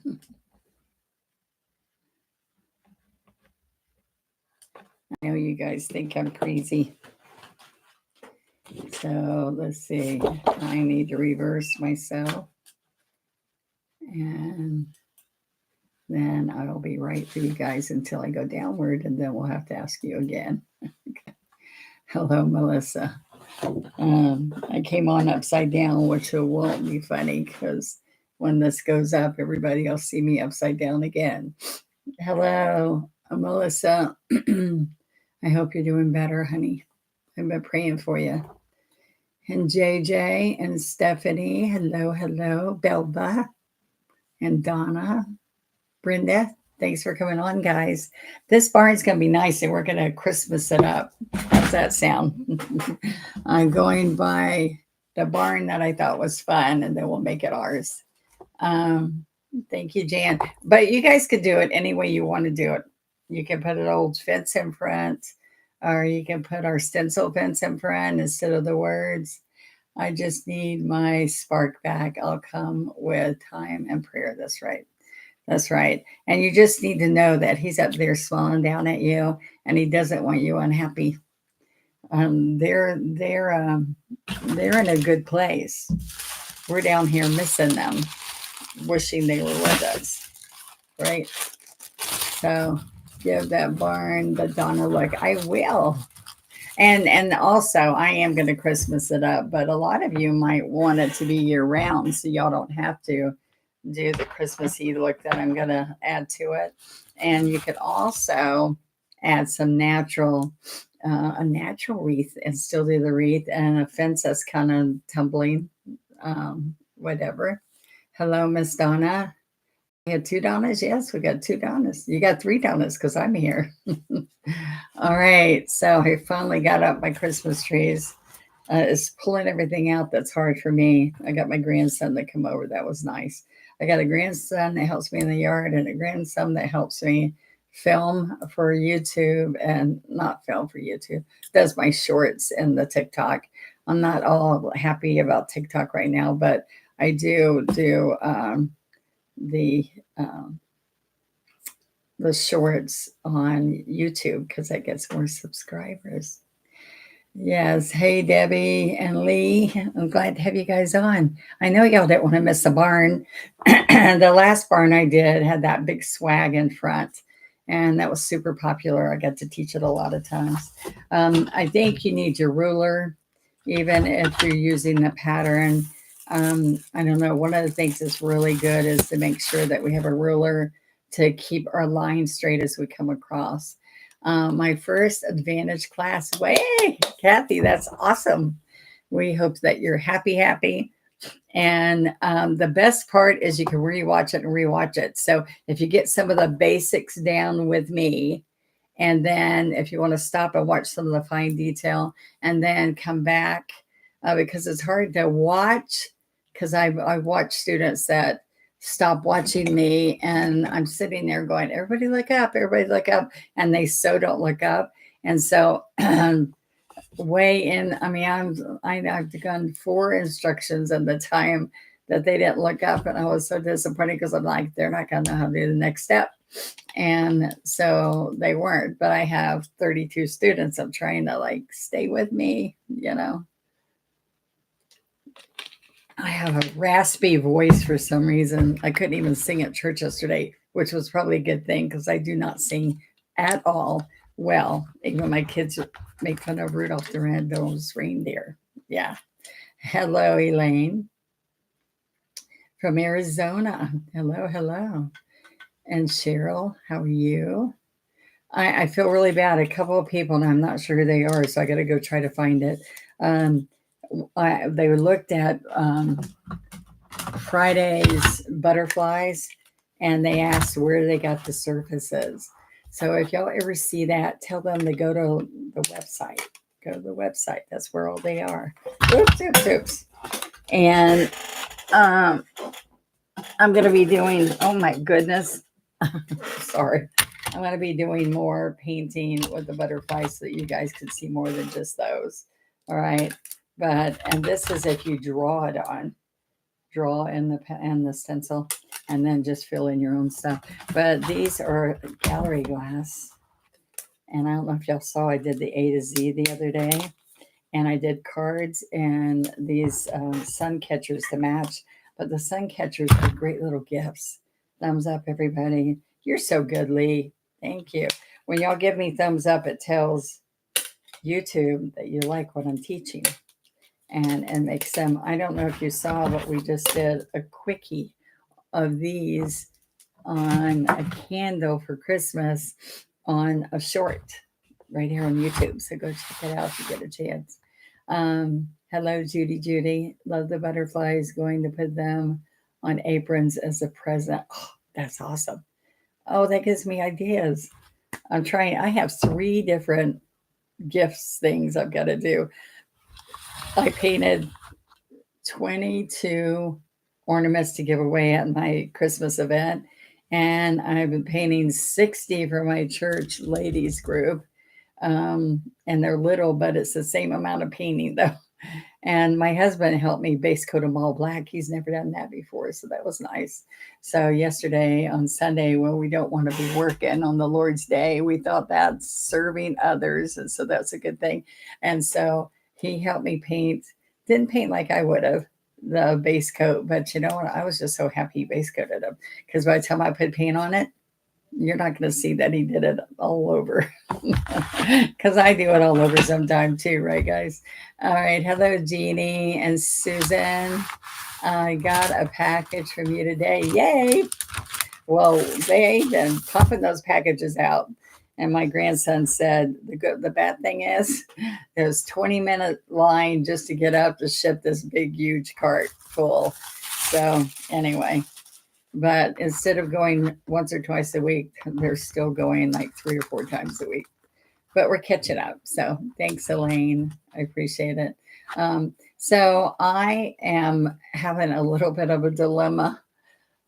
I know you guys think I'm crazy. So let's see. I need to reverse myself. And then I'll be right for you guys until I go downward, and then we'll have to ask you again. Hello, Melissa. I came on upside down, which won't be funny because when this goes up, everybody will see me upside down again. Hello, Melissa. I hope you're doing better, honey. I've been praying for you. And JJ and Stephanie, hello, hello. Belva and Donna, Brenda, thanks for coming on, guys. This barn's going to be nice and we're going to Christmas it up. How's that sound? I'm going by the barn that I thought was fun and then we'll make it ours. Thank you, Jan. But you guys could do it any way you want to do it. You can put an old fence in front, or you can put our stencil fence in front instead of the words. I just need my spark back. I'll come with time and prayer. That's right. That's right. And you just need to know that he's up there smiling down at you and he doesn't want you unhappy. They're in a good place. We're down here missing them, wishing they were with us, right? So give that barn the Donna look. I will. And also I am going to Christmas it up, but a lot of you might want it to be year round, so y'all don't have to do the Christmassy look that I'm going to add to it. And you could also add some a natural wreath and still do the wreath, and a fence that's kind of tumbling, whatever. Hello, Miss Donna. We had 2 Donnas. Yes, we got 2 Donnas. You got 3 Donnas because I'm here. All right. So I finally got up my Christmas trees. It's pulling everything out that's hard for me. I got my grandson to come over. That was nice. I got a grandson that helps me in the yard and a grandson that helps me film for YouTube, and not film for YouTube, does my shorts and the TikTok. I'm not all happy about TikTok right now, but I do the shorts on YouTube because that gets more subscribers. Yes. Hey, Debbie and Lee. I'm glad to have you guys on. I know y'all didn't want to miss the barn. The last barn I did had that big swag in front, and that was super popular. I got to teach it a lot of times. I think you need your ruler, even if you're using the pattern. I don't know. One of the things that's really good is to make sure that we have a ruler to keep our line straight as we come across. My first Advantage class. Way, Kathy, that's awesome. We hope that you're happy. And the best part is you can rewatch it. So if you get some of the basics down with me, and then if you want to stop and watch some of the fine detail and then come back, because it's hard to watch, because I watch students that stop watching me and I'm sitting there going, everybody look up, and they so don't look up. And so way in, I mean, I've done 4 instructions at the time that they didn't look up, and I was so disappointed because I'm like, they're not going to know how to do the next step. And so they weren't, but I have 32 students. I'm trying to like stay with me, you know. I have a raspy voice for some reason. I couldn't even sing at church yesterday, which was probably a good thing because I do not sing at all well. Even my kids make fun of Rudolph the Red-Nosed Reindeer. Yeah. Hello, Elaine from Arizona. Hello. And Cheryl, how are you? I feel really bad. A couple of people, and I'm not sure who they are, so I got to go try to find it. They looked at Friday's butterflies, and they asked where they got the surfaces. So if y'all ever see that, tell them to go to the website. Go to the website. That's where all they are. Oops. And I'm going to be doing, oh my goodness. Sorry. I'm going to be doing more painting with the butterflies so that you guys can see more than just those. All right. And this is if you draw in the stencil. and then just fill in your own stuff. But these are gallery glass. And I don't know if y'all saw, I did the A to Z the other day. And I did cards and these sun catchers to match. But the sun catchers are great little gifts. Thumbs up, everybody. You're so good, Lee. Thank you. When y'all give me thumbs up, it tells YouTube that you like what I'm teaching. And makes them, I don't know if you saw, but we just did a quickie of these on a candle for Christmas on a short right here on YouTube. So go check it out if you get a chance. Hello, Judy. Judy, love the butterflies. Going to put them on aprons as a present. Oh, that's awesome. Oh, that gives me ideas. I'm trying. I have 3 different gifts things I've got to do. I painted 22 ornaments to give away at my Christmas event. And I've been painting 60 for my church ladies group. And they're little, but it's the same amount of painting though. And my husband helped me base coat them all black. He's never done that before, so that was nice. So yesterday on Sunday, when we don't want to be working on the Lord's Day, we thought that's serving others, and so that's a good thing. And so he helped me paint. Didn't paint like I would have the base coat, but you know what? I was just so happy he base coated them because by the time I put paint on it, you're not going to see that he did it all over because I do it all over sometime too, right, guys? All right. Hello, Jeannie and Susan. I got a package from you today. Yay. Well, they've been pumping those packages out. And my grandson said, the bad thing is there's 20-minute line just to get up to ship this big, huge cart full. So anyway. But instead of going once or twice a week, they're still going like 3 or 4 times a week. But we're catching up. So thanks, Elaine. I appreciate it. So I am having a little bit of a dilemma.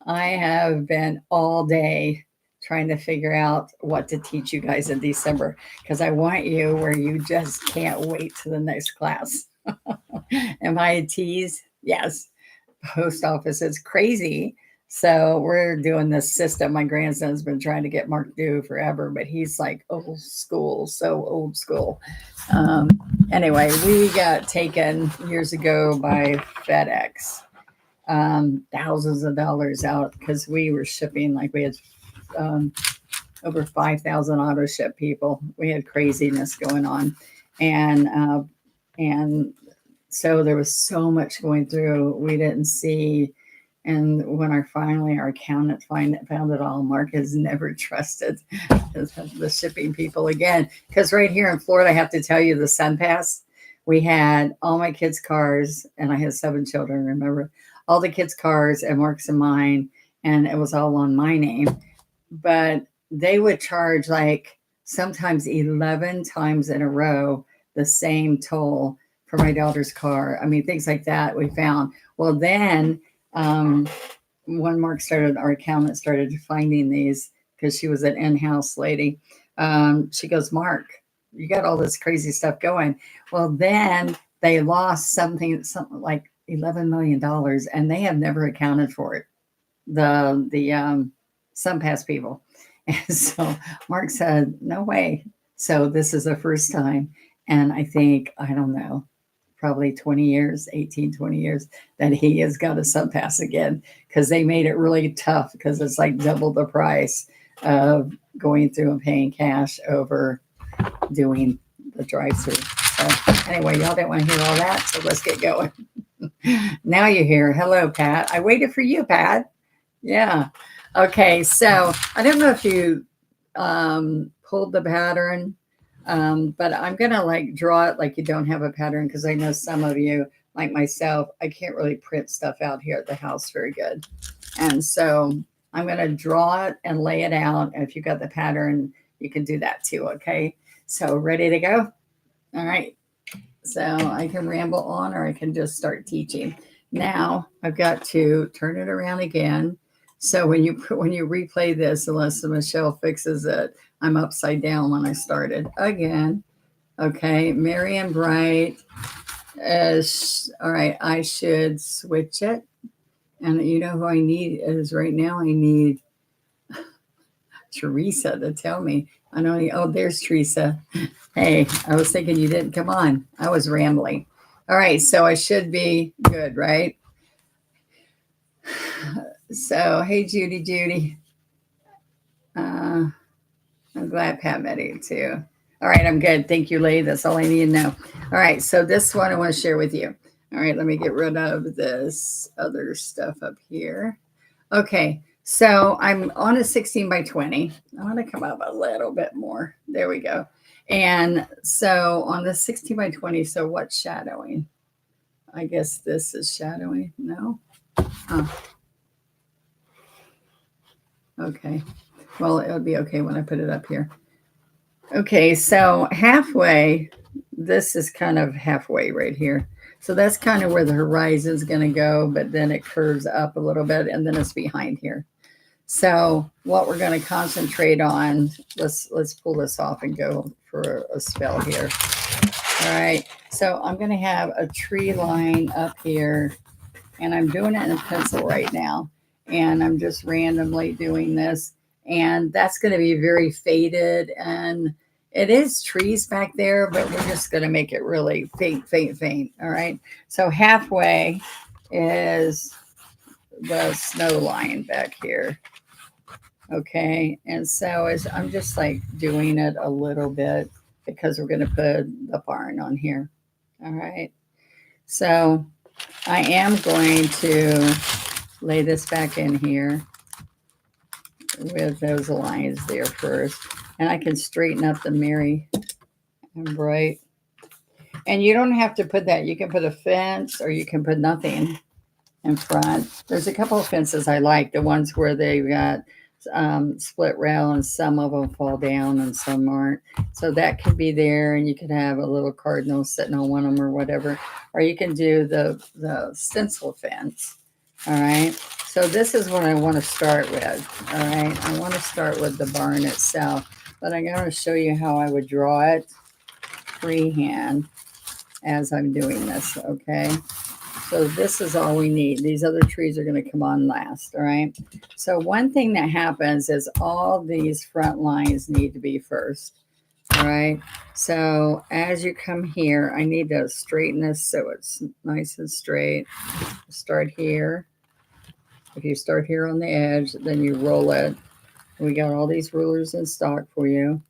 I have been all day trying to figure out what to teach you guys in December because I want you where you just can't wait to the next class. Am I a tease? Yes. Post office is crazy. So we're doing this system. My grandson's been trying to get Mark do forever, but he's like old school, so old school. Anyway, we got taken years ago by FedEx, thousands of dollars out because we were shipping like we had over 5,000 auto ship people. We had craziness going on, and so there was so much going through we didn't see. And when our accountant found it all, Mark has never trusted the shipping people again. Because right here in Florida, I have to tell you, the SunPass, we had all my kids' cars, and I had 7 children, remember? All the kids' cars and Mark's and mine, and it was all on my name. But they would charge like sometimes 11 times in a row the same toll for my daughter's car. I mean, things like that we found. Well, then when Mark started, our accountant started finding these because she was an in-house lady. She goes, Mark, you got all this crazy stuff going. Well, then they lost something like $11 million, and they have never accounted for it. The SunPass people. And so Mark said, no way. So this is the first time. And I think, I don't know, probably 20 years, 18, 20 years, that he has got a SunPass again because they made it really tough because it's like double the price of going through and paying cash over doing the drive-through. So anyway, y'all didn't want to hear all that, so let's get going. Now you're here. Hello, Pat. I waited for you, Pat. Yeah. Okay, so I don't know if you pulled the pattern. But I'm going to like draw it like you don't have a pattern because I know some of you, like myself, I can't really print stuff out here at the house very good. And so I'm going to draw it and lay it out. And if you got the pattern, you can do that too. Okay. So ready to go? All right. So I can ramble on or I can just start teaching. Now I've got to turn it around again. So when you replay this, unless Michelle fixes it, I'm upside down when I started again. Okay, Marian Bright. All right, I should switch it And you know who I need is right now? I need Teresa to tell me. I know. Oh, there's Teresa. Hey, I was thinking you didn't come on. I was rambling. All right, so I should be good, right? So, hey, Judy, Judy. Uh, I'm glad Pat met you too. All right, I'm good. Thank you, Lee. That's all I need to know. All right, so this one I want to share with you. All right, let me get rid of this other stuff up here. Okay, so I'm on a 16 by 20. I want to come up a little bit more. There we go. And so on the 16 by 20, so what's shadowing? I guess this is shadowing. No? Oh, okay. Well, it'll be okay when I put it up here. Okay, so halfway, this is kind of halfway right here. So that's kind of where the horizon's going to go, but then it curves up a little bit and then it's behind here. So what we're going to concentrate on, let's pull this off and go for a spell here. All right. So I'm going to have a tree line up here, and I'm doing it in a pencil right now. And I'm just randomly doing this. And that's going to be very faded. And it is trees back there, but we're just going to make it really faint, faint, faint. All right. So halfway is the snow line back here. Okay. And so as I'm just like doing it a little bit because we're going to put the barn on here. All right. So I am going to lay this back in here with those lines there first. And I can straighten up the Mary and Bright. And you don't have to put that. You can put a fence or you can put nothing in front. There's a couple of fences I like, the ones where they've got split rail and some of them fall down and some aren't. So that could be there, and you could have a little cardinal sitting on one of them or whatever. Or you can do the stencil fence. All right. So this is what I want to start with. All right. I want to start with the barn itself, but I'm going to show you how I would draw it freehand as I'm doing this. Okay. So this is all we need. These other trees are going to come on last, all right? So one thing that happens is all these front lines need to be first, all right? So as you come here, I need to straighten this so it's nice and straight. Start here. If you start here on the edge, then you roll it. We got all these rulers in stock for you.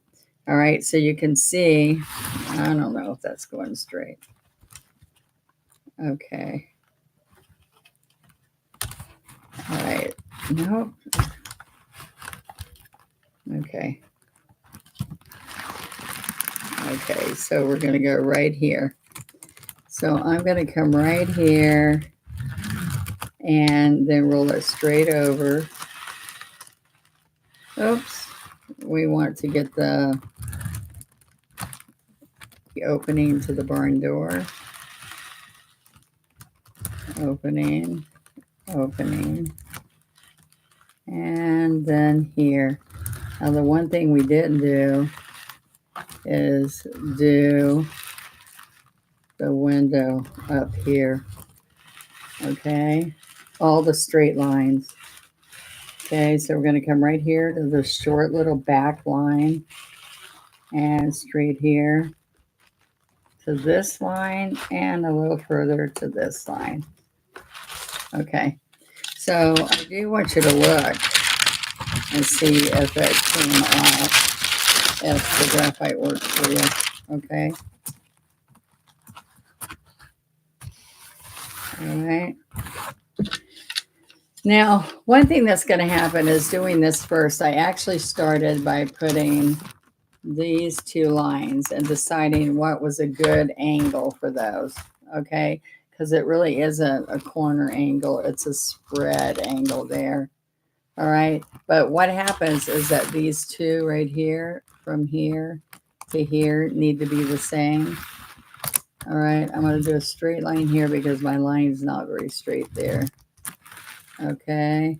All right, so you can see, I don't know if that's going straight. Okay. All right. Nope. Okay. Okay, so we're going to go right here. So I'm going to come right here and then roll it straight over. Oops. We want to get the opening to the barn door. Opening, opening. And then here. Now the one thing we didn't do is do the window up here. Okay, all the straight lines. Okay, so we're going to come right here to the short little back line and straight here to this line and a little further to this line. Okay, so I do want you to look and see if it came off, if the graphite works for you. Okay. All right. Now, one thing that's going to happen is doing this first. I actually started by putting these two lines and deciding what was a good angle for those. Okay. Because it really isn't a corner angle, it's a spread angle there. All right. But what happens is that these two right here, from here to here, need to be the same. All right. I'm going to do a straight line here because my line's not very straight there. Okay.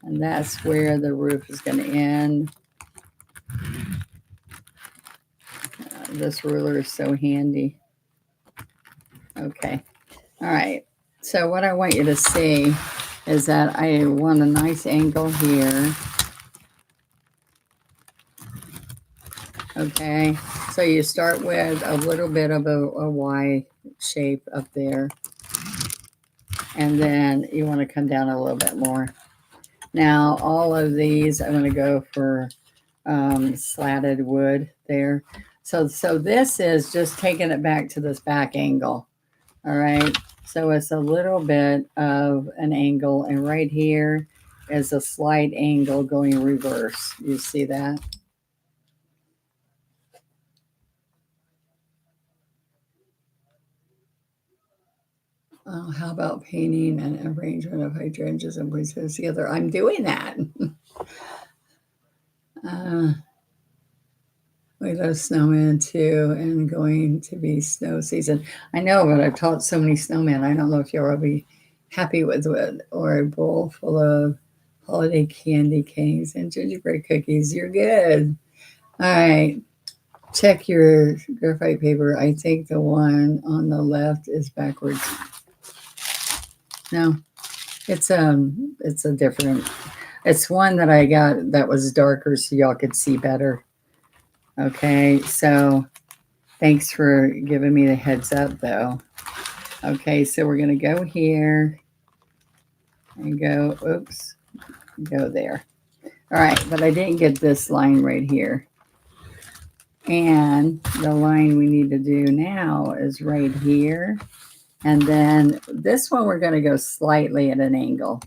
And that's where the roof is going to end. This ruler is so handy. Okay. All right. So what I want you to see is that I want a nice angle here. Okay, so you start with a little bit of a Y shape up there. And then you want to come down a little bit more. Now, all of these, I'm going to go for slatted wood there. So this is just taking it back to this back angle. All right. So it's a little bit of an angle. And right here is a slight angle going reverse. You see that? How about painting and arrangement of hydrangeas and places together? I'm doing that. We love snowmen too, and going to be snow season. I know, but I've taught so many snowmen. I don't know if you'll be happy with it, or a bowl full of holiday candy canes and gingerbread cookies. You're good. All right. Check your graphite paper. I think the one on the left is backwards. No, it's a different. It's one that I got that was darker, so y'all could see better. Okay, so thanks for giving me the heads up, though. Okay, so we're going to go here and go, oops, go there. All right, but I didn't get this line right here. And the line we need to do now is right here. And then this one, we're going to go slightly at an angle.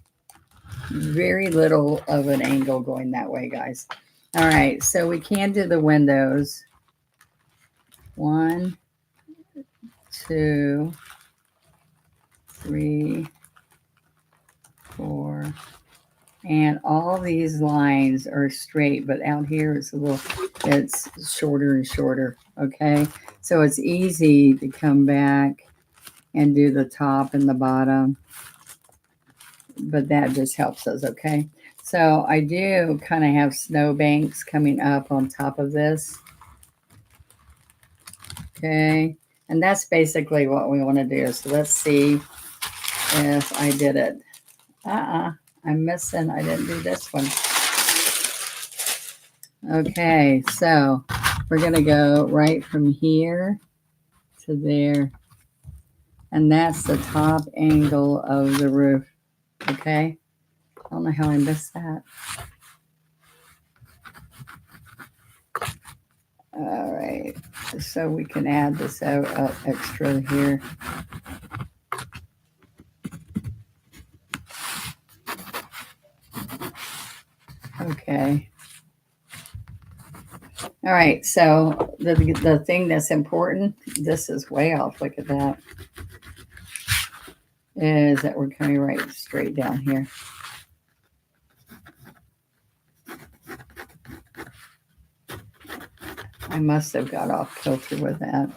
Very little of an angle going that way, guys. All right, so we can do the windows. 1, 2, 3, 4, and all these lines are straight, but out here it's shorter and shorter. Okay, so it's easy to come back and do the top and the bottom, but that just helps us. Okay, so I do kind of have snowbanks coming up on top of this. Okay, and that's basically what we want to do. So let's see if I did it. I'm missing. I didn't do this one. Okay, so we're going to go right from here to there. And that's the top angle of the roof. Okay, I don't know how I missed that. All right, so we can add this out extra here. Okay. All right, so the thing that's important, this is way off, look at that, is that we're coming right straight down here. I must have got off kilter with that.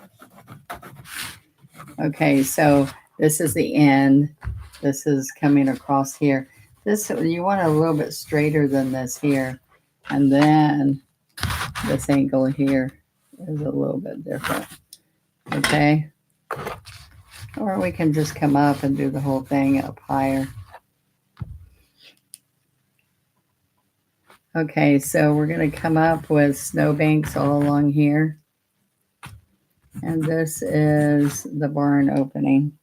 Okay, so this is the end. This is coming across here. This, you want a little bit straighter than this here. And then this angle here is a little bit different. Okay. Or we can just come up and do the whole thing up higher. Okay, so we're going to come up with snowbanks all along here. And this is the barn opening.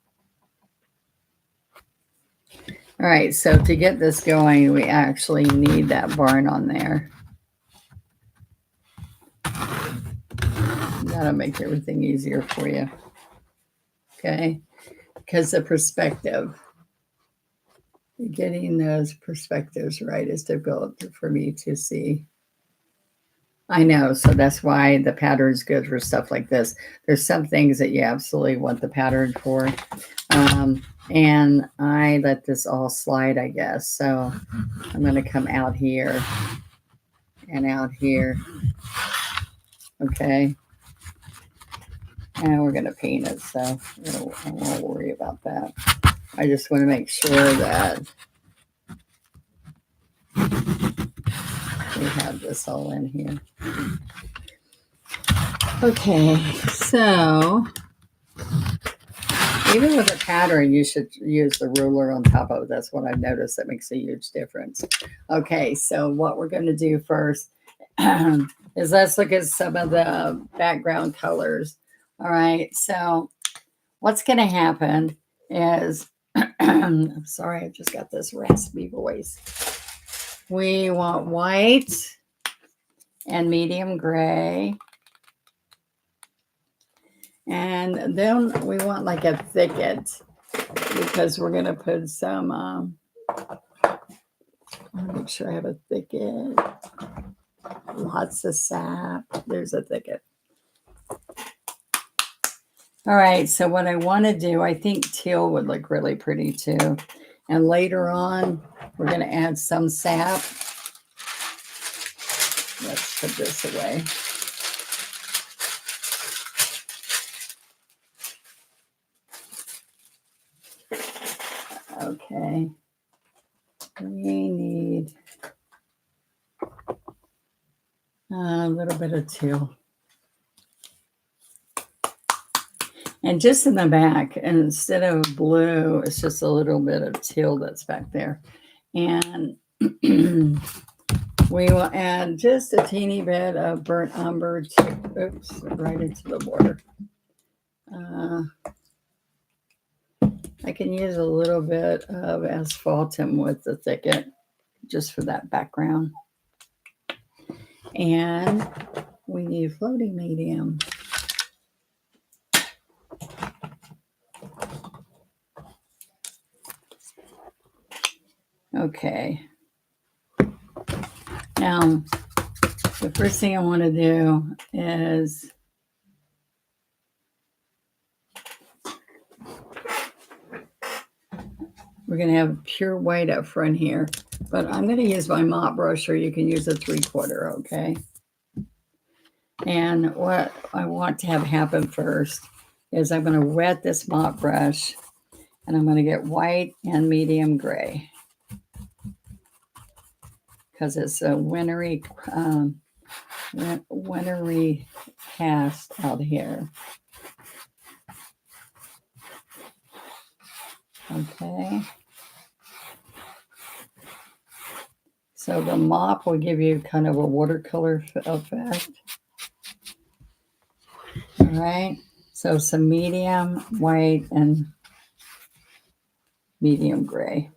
All right, so to get this going, we actually need that barn on there. That'll make everything easier for you. Okay, because the perspective, getting those perspectives right is difficult for me to see. I know, so that's why the pattern is good for stuff like this. There's some things that you absolutely want the pattern for. And I let this all slide, I guess. So I'm going to come out here and out here. Okay. And we're going to paint it, so I won't worry about that. I just want to make sure that we have this all in here. Okay, so even with a pattern, you should use the ruler on top of it. That's what I've noticed. That makes a huge difference. Okay, so what we're going to do first is let's look at some of the background colors. All right, so what's going to happen is, I'm sorry, I just got this raspy voice. We want white and medium gray. And then we want like a thicket because we're going to put some, I'll make sure I have a thicket. Lots of sap. There's a thicket. All right, so what I want to do, I think teal would look really pretty too. And later on, we're going to add some sap. Let's put this away. Okay. We need a little bit of teal. And just in the back, and instead of blue, it's just a little bit of teal that's back there. And we will add just a teeny bit of burnt umber right into the border. I can use a little bit of asphaltum with the thicket just for that background. And we need floating medium. Okay. Now, the first thing I want to do is we're going to have pure white up front here, but I'm going to use my mop brush, or you can use a 3/4, okay? And what I want to have happen first is I'm going to wet this mop brush, and I'm going to get white and medium gray because it's a wintry cast out here. Okay. So the mop will give you kind of a watercolor effect. All right. So some medium white and medium gray.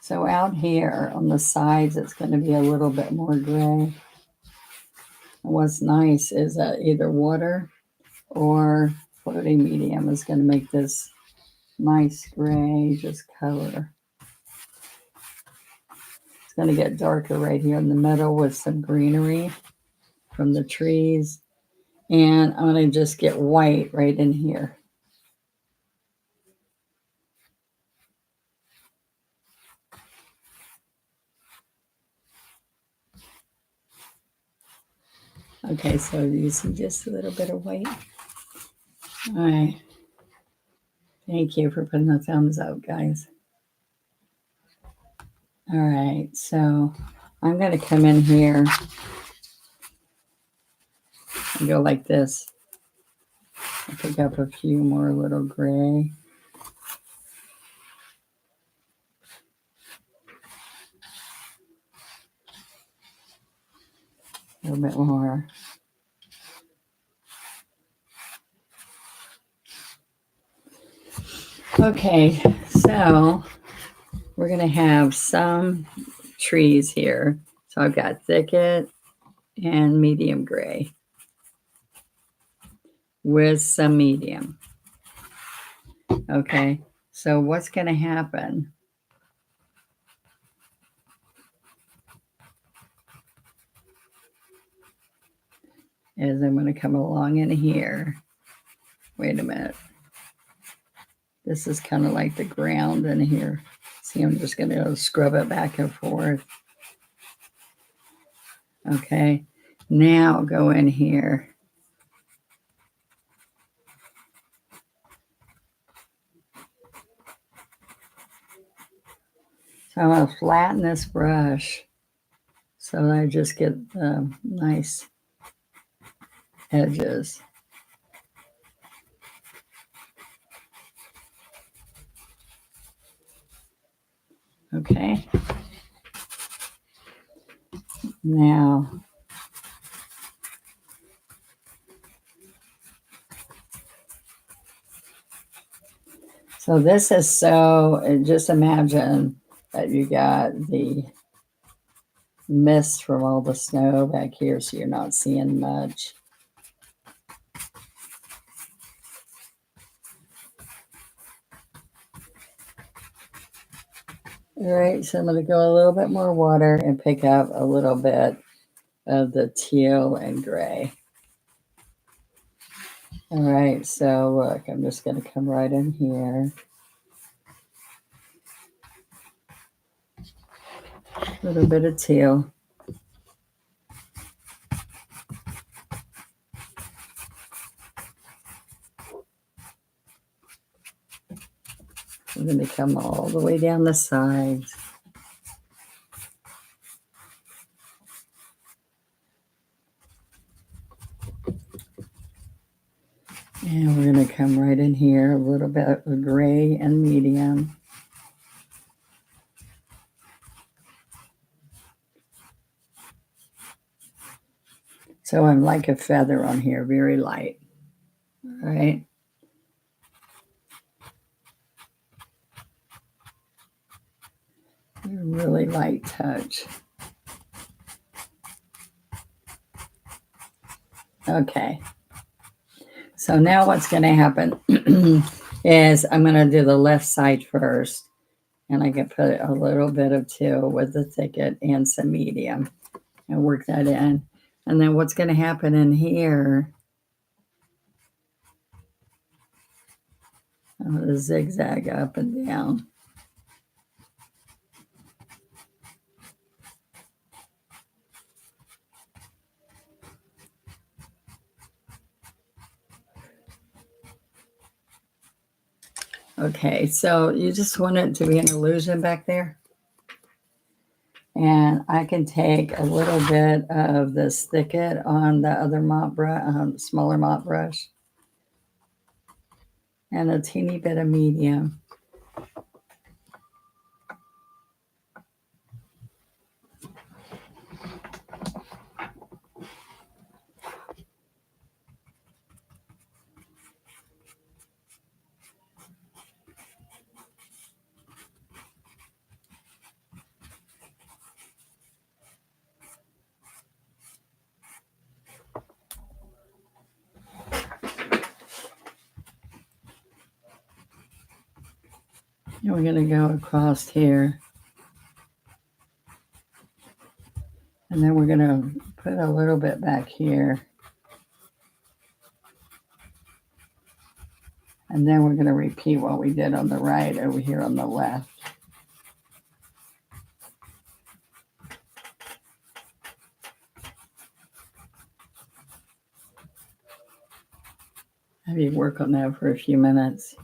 So out here on the sides, it's going to be a little bit more gray. And what's nice is that either water or floating medium is going to make this nice gray just color. It's going to get darker right here in the middle with some greenery from the trees. And I'm going to just get white right in here. Okay, so you see just a little bit of white. All right. Thank you for putting the thumbs up, guys. All right, so I'm going to come in here and go like this. I'll pick up a few more little gray. A little bit more. Okay, so we're going to have some trees here. So I've got thicket and medium gray with some medium. Okay, so what's going to happen is I'm going to come along in here. Wait a minute. This is kind of like the ground in here. See, I'm just going to scrub it back and forth. Okay, now go in here. So I'm going to flatten this brush so that I just get the nice edges. Okay. Now, so this is just imagine that you got the mist from all the snow back here, so you're not seeing much. All right, so I'm going to go a little bit more water and pick up a little bit of the teal and gray. All right, so look, I'm just going to come right in here. A little bit of teal. I'm going to come all the way down the sides. And we're going to come right in here, a little bit of gray and medium. So I'm like a feather on here, very light. All right. A really light touch. Okay. So now what's going to happen is I'm going to do the left side first. And I can put a little bit of teal with the thicket and some medium and work that in. And then what's going to happen in here, I'm going to zigzag up and down. Okay, so you just want it to be an illusion back there. And I can take a little bit of this thicket on the other mop brush, smaller mop brush, and a teeny bit of medium. And we're going to go across here. And then we're going to put a little bit back here. And then we're going to repeat what we did on the right over here on the left. Have you work on that for a few minutes.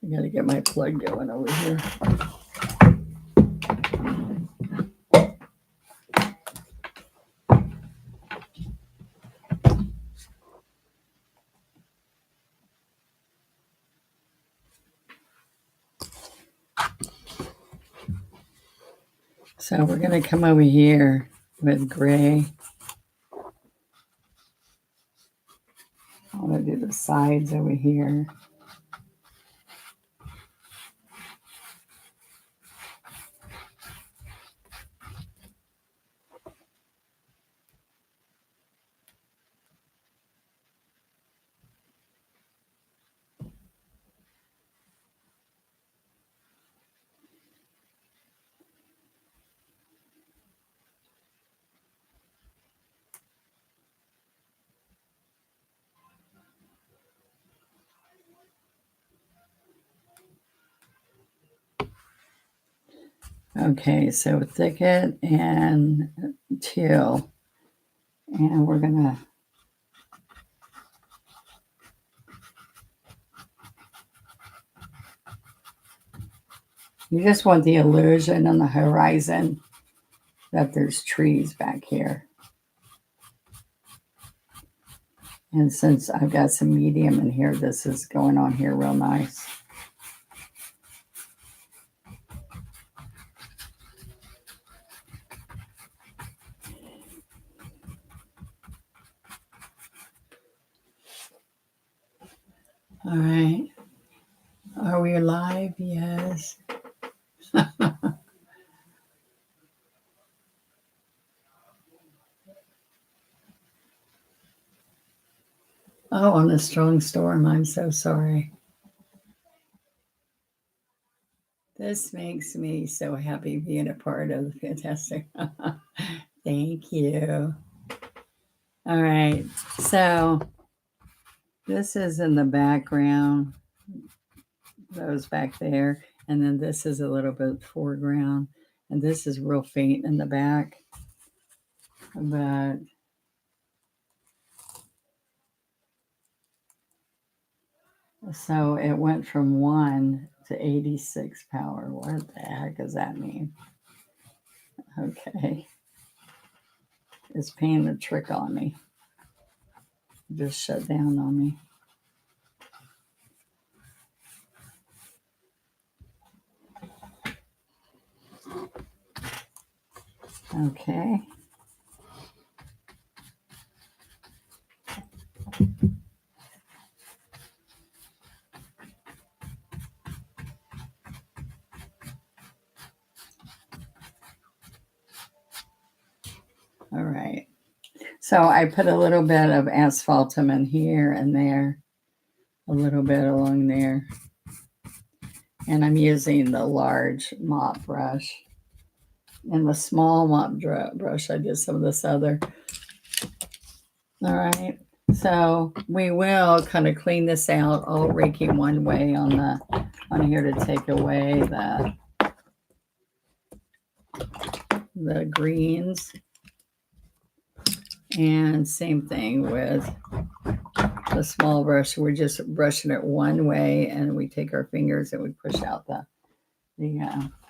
I got to get my plug going over here. So we're going to come over here with gray. I want to do the sides over here. Okay, so thicket and teal. And we're going to you just want the illusion on the horizon that there's trees back here. And since I've got some medium in here, this is going on here real nice. All right. Are we live? Yes. Oh, on a strong storm. I'm so sorry. This makes me so happy being a part of the fantastic. Thank you. All right. So this is in the background, those back there. And then this is a little bit foreground. And this is real faint in the back. But so it went from 1 to 86 power. What the heck does that mean? Okay. It's playing a trick on me. Just shut down on me. Okay. All right. So I put a little bit of asphaltum in here and there, a little bit along there. And I'm using the large mop brush. And the small mop brush, I did some of this other. All right. So we will kind of clean this out, all raking one way on here to take away the greens. And same thing with the small brush. We're just brushing it one way, and we take our fingers and we push out the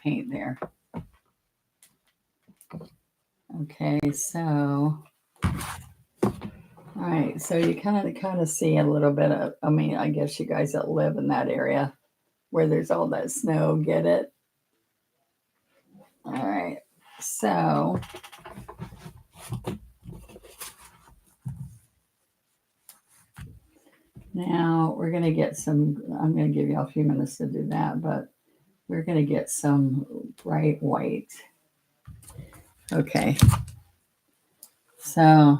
paint there. Okay, so all right, so you kind of see a little bit of, I mean, I guess you guys that live in that area where there's all that snow get it. All right, so now we're going to get some, I'm going to give you a few minutes to do that, but we're going to get some bright white. Okay, so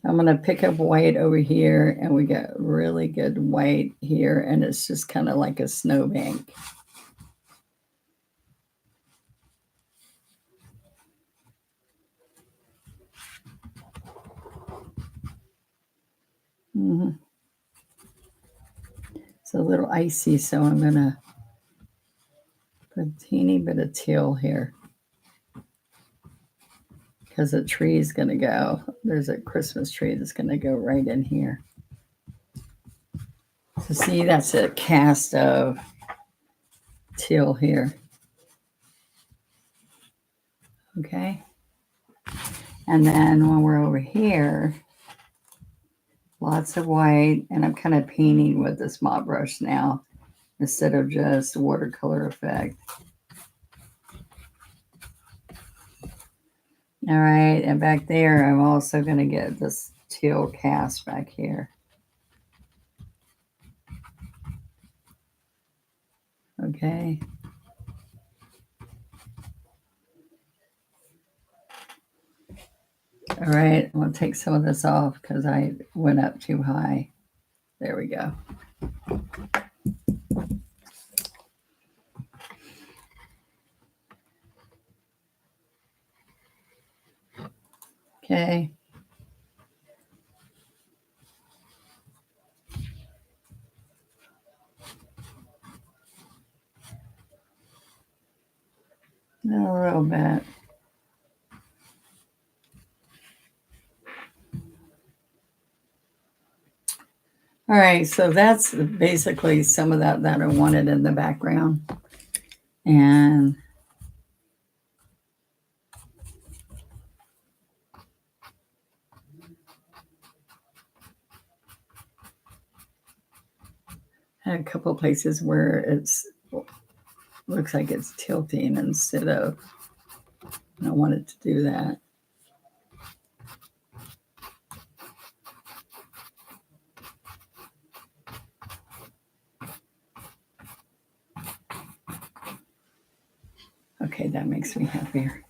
I'm going to pick up white over here, and we got really good white here, and it's just kind of like a snowbank. Mm-hmm. It's a little icy, so I'm going to put a teeny bit of teal here because the tree is going to go. There's a Christmas tree that's going to go right in here. So see, that's a cast of teal here. Okay. And then when we're over here, lots of white, and I'm kind of painting with this mop brush now instead of just watercolor effect. All right, and back there, I'm also going to get this teal cast back here. Okay. All right, I'm going to take some of this off because I went up too high. There we go. Okay. A little bit. All right, so that's basically some of that I wanted in the background. And I had a couple of places where it's looks like it's tilting instead of, I don't want it to do that. that makes me happier.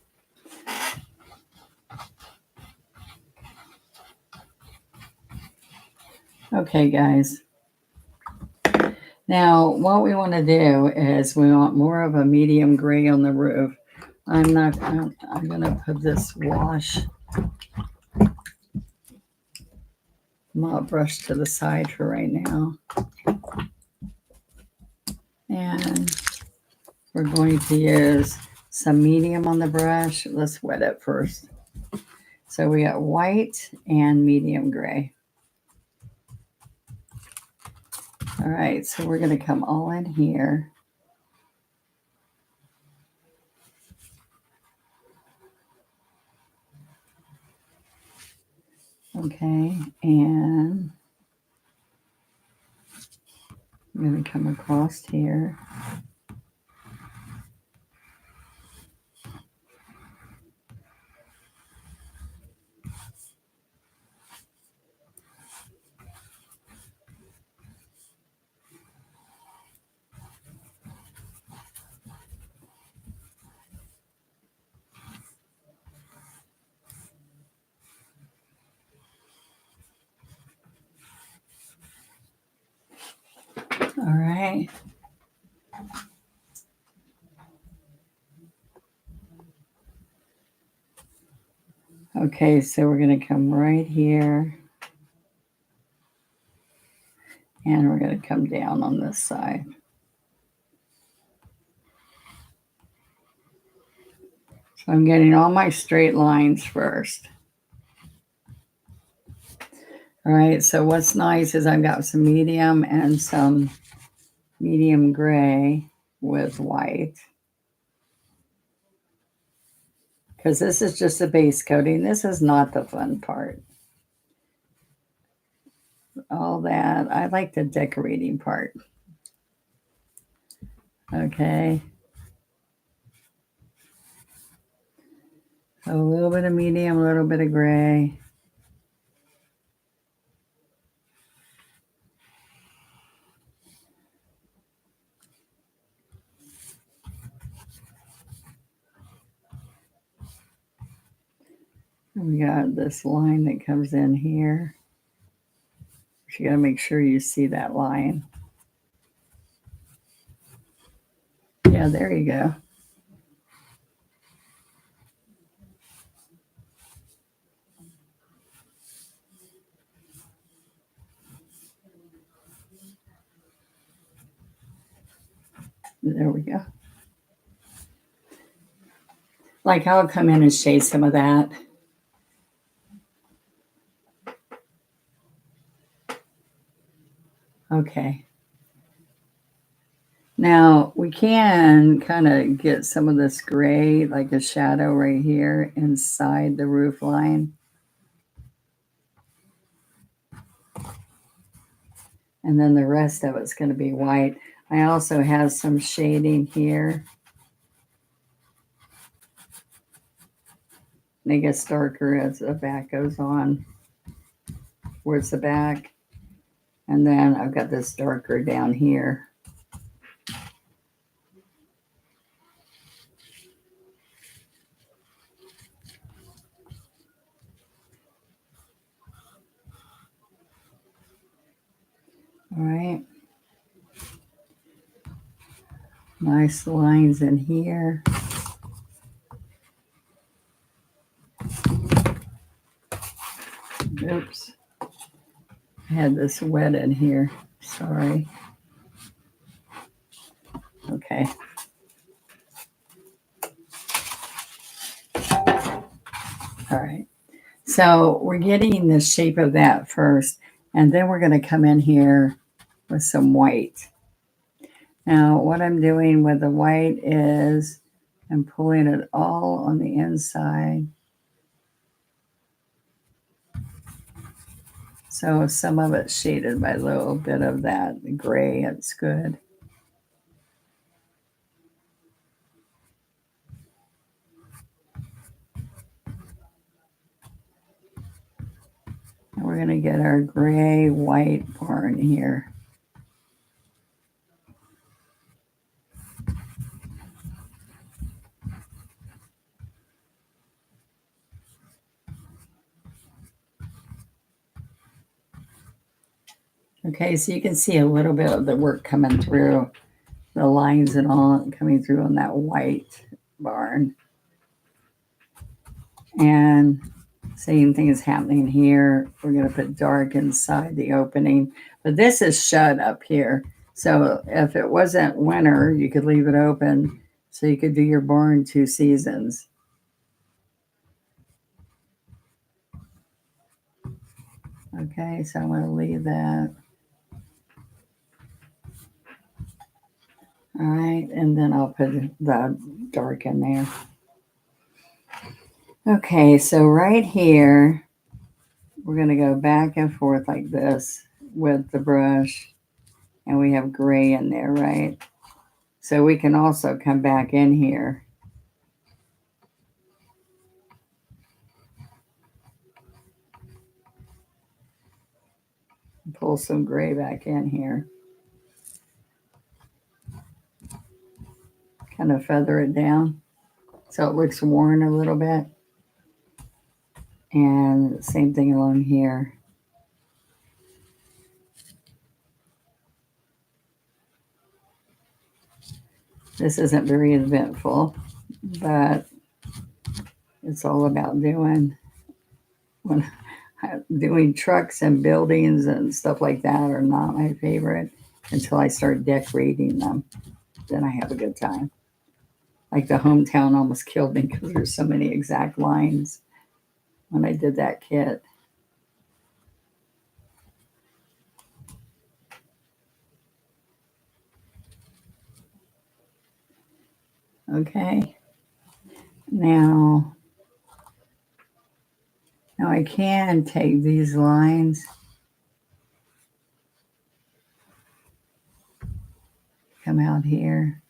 Okay, guys. Now, what we want to do is we want more of a medium gray on the roof. I'm going to put this wash mop brush to the side for right now. And we're going to use some medium on the brush. Let's wet it first. So we got white and medium gray. All right, so we're going to come all in here. Okay, and I'm going to come across here. All right. Okay, so we're going to come right here. And we're going to come down on this side. So I'm getting all my straight lines first. All right, so what's nice is I've got some medium and some medium gray with white. Because this is just a base coating. This is not the fun part. All that, I like the decorating part. Okay. So a little bit of medium, a little bit of gray. And we got this line that comes in here. You got to make sure you see that line. Yeah, there you go. There we go. Like I'll come in and shade some of that. Okay. Now we can kind of get some of this gray, like a shadow right here inside the roof line. And then the rest of it's going to be white. I also have some shading here. And it gets darker as the back goes on. Where's the back? And then I've got this darker down here. All right. Nice lines in here. Oops. I had this wet in here. Sorry. Okay. All right. So we're getting the shape of that first, and then we're going to come in here with some white. Now, what I'm doing with the white is I'm pulling it all on the inside. So some of it's shaded by a little bit of that gray. It's good. And we're going to get our gray white barn here. Okay, so you can see a little bit of the work coming through, the lines and all coming through on that white barn. And same thing is happening here. We're going to put dark inside the opening, but this is shut up here. So if it wasn't winter, you could leave it open so you could do your barn 2 seasons. Okay, so I'm going to leave that. All right, and then I'll put the dark in there. Okay, so right here, we're going to go back and forth like this with the brush, and we have gray in there, right? So we can also come back in here. Pull some gray back in here. Kind of feather it down so it looks worn a little bit. And same thing along here. This isn't very eventful, but it's all about doing trucks and buildings and stuff like that are not my favorite until I start decorating them. Then I have a good time. Like the hometown almost killed me because there's so many exact lines when I did that kit. Okay. Now I can take these lines, come out here.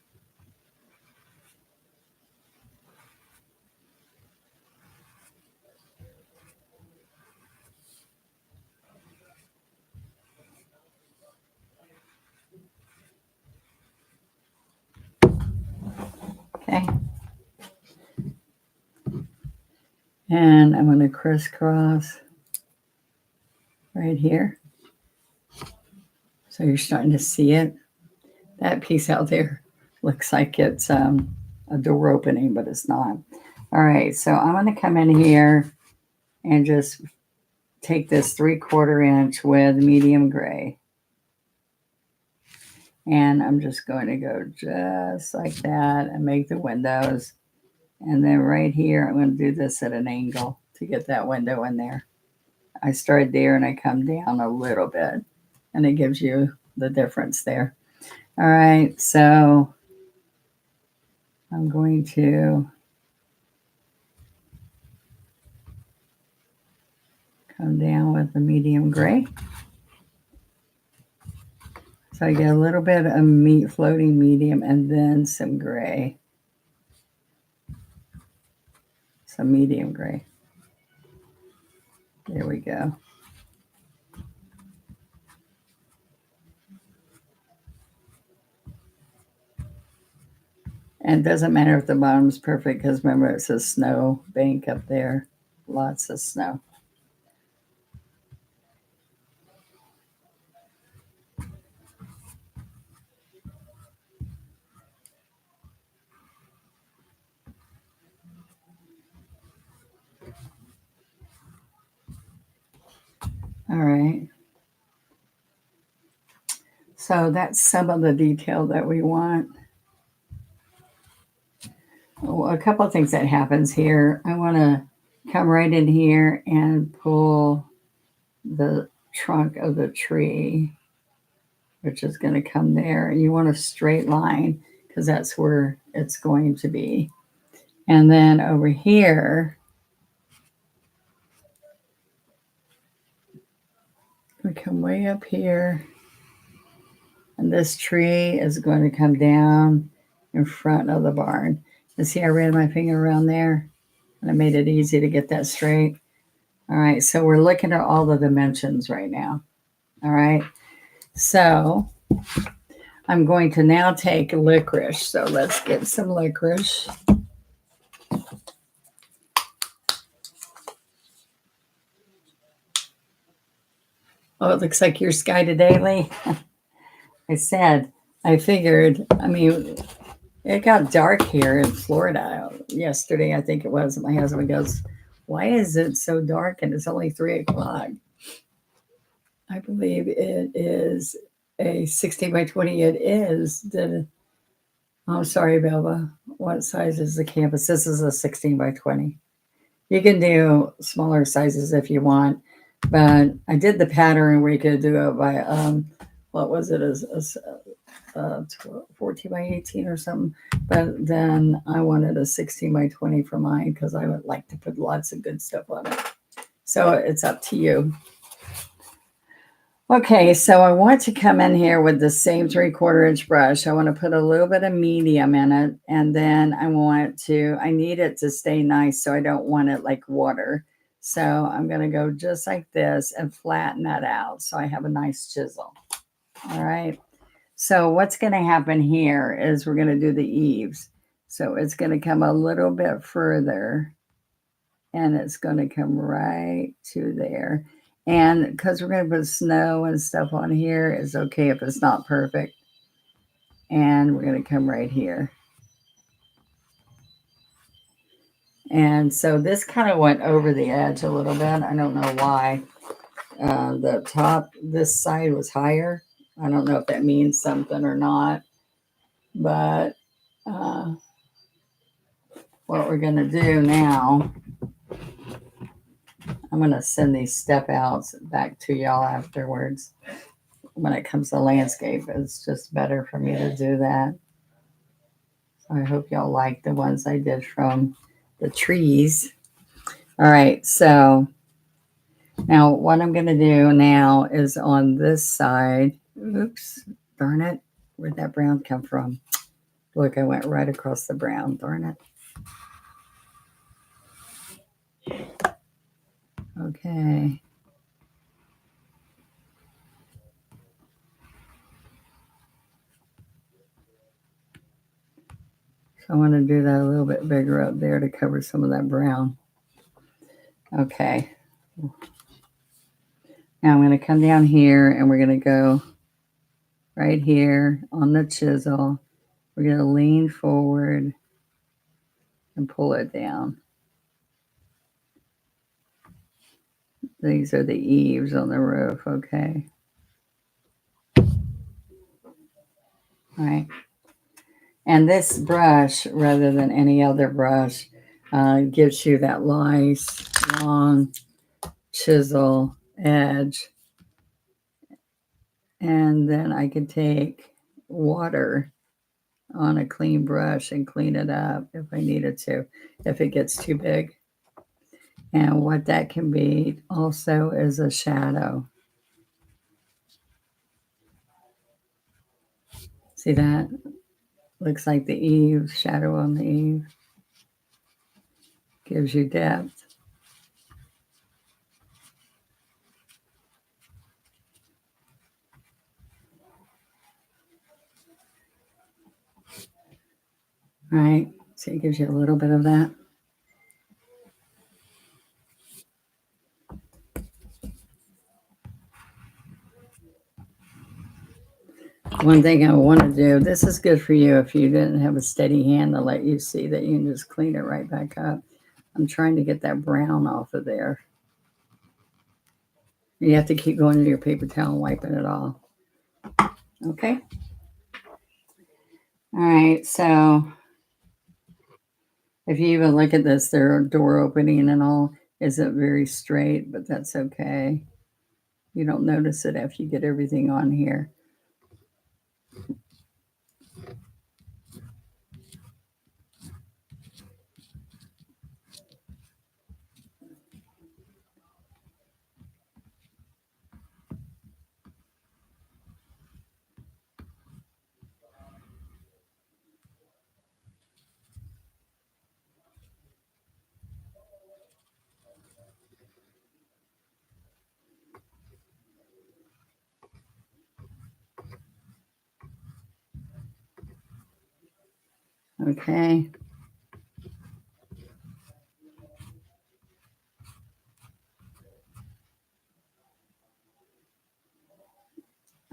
Okay. And I'm going to crisscross right here. So you're starting to see it. That piece out there looks like it's a door opening, but it's not. All right, so I'm going to come in here and just take this 3/4 inch with medium gray. And I'm just going to go just like that and make the windows. And then right here, I'm going to do this at an angle to get that window in there. I start there and I come down a little bit, and it gives you the difference there. All right, so I'm going to come down with the medium gray. So I get a little bit of floating medium and then some gray. Some medium gray. There we go. And it doesn't matter if the bottom's perfect because remember it says snow bank up there. Lots of snow. All right. So that's some of the detail that we want. Well, a couple of things that happens here. I want to come right in here and pull the trunk of the tree, which is going to come there. You want a straight line because that's where it's going to be. And then over here, we come way up here. And this tree is going to come down in front of the barn. You see, I ran my finger around there and I made it easy to get that straight. All right, so we're looking at all the dimensions right now. All right, so I'm going to now take licorice. So let's get some licorice. Oh, it looks like your sky today, Lee. I said, I figured, I mean, it got dark here in Florida yesterday, I think it was. My husband goes, "Why is it so dark and it's only 3 o'clock?" I believe it is a 16 by 20. It is. Oh, sorry, Belva. What size is the canvas? This is a 16 by 20. You can do smaller sizes if you want, but I did the pattern where you could do it by, what was it, a 14 by 18 or something. But then I wanted a 16 by 20 for mine because I would like to put lots of good stuff on it. So it's up to you. Okay, so I want to come in here with the same 3/4 inch brush. I want to put a little bit of medium in it, and then I need it to stay nice, so I don't want it like water. So I'm going to go just like this and flatten that out so I have a nice chisel. All right. So what's going to happen here is we're going to do the eaves. So it's going to come a little bit further, and it's going to come right to there. And because we're going to put snow and stuff on here, it's okay if it's not perfect. And we're going to come right here. And so this kind of went over the edge a little bit. I don't know why. The top, this side was higher. I don't know if that means something or not. But what we're going to do now, I'm going to send these step outs back to y'all afterwards. When it comes to landscape, it's just better for me to do that. So I hope y'all like the ones I did from the trees. All right, so now what I'm going to do now is on this side. Oops, darn it. Where'd that brown come from? Look, I went right across the brown, darn it. Okay. So I want to do that a little bit bigger up there to cover some of that brown. Okay. Now I'm going to come down here and we're going to go right here on the chisel. We're going to lean forward and pull it down. These are the eaves on the roof, okay? All right. And this brush, rather than any other brush, gives you that nice, long chisel edge. And then I can take water on a clean brush and clean it up if I needed to, if it gets too big. And what that can be also is a shadow. See that? Looks like the eave, shadow on the eave. Gives you depth. Right? So it gives you a little bit of that. One thing I want to do, this is good for you if you didn't have a steady hand to let you see that you can just clean it right back up. I'm trying to get that brown off of there. You have to keep going to your paper towel and wiping it off. Okay? All right, so if you even look at this, their door opening and all isn't very straight, but that's okay. You don't notice it if you get everything on here. Okay.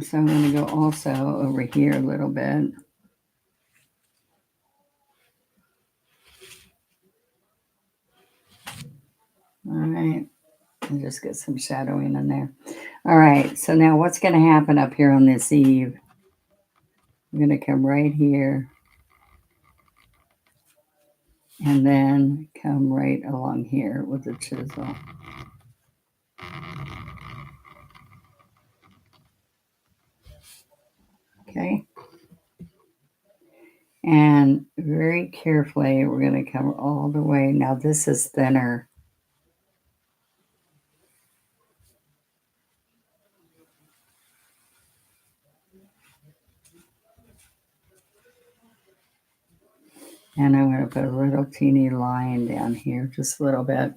So I'm going to go also over here a little bit. All right. And just get some shadowing in there. All right. So now what's going to happen up here on this eave? I'm going to come right here and then come right along here with the chisel. Okay. And very carefully, we're going to come all the way. Now, this is thinner. And I'm going to put a little teeny line down here, just a little bit,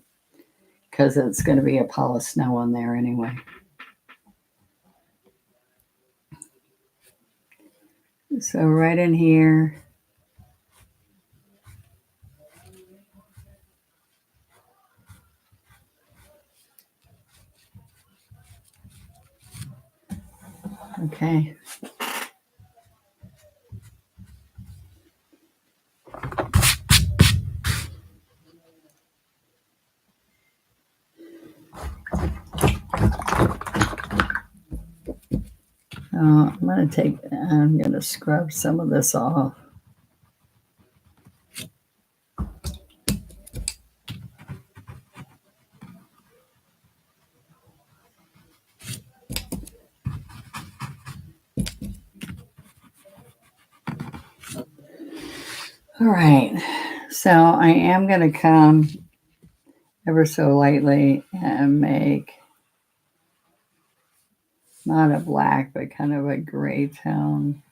because it's going to be a pile of snow on there anyway. So right in here. Okay. I'm going to scrub some of this off. All right. So I am going to come ever so lightly and make not a black, but kind of a gray tone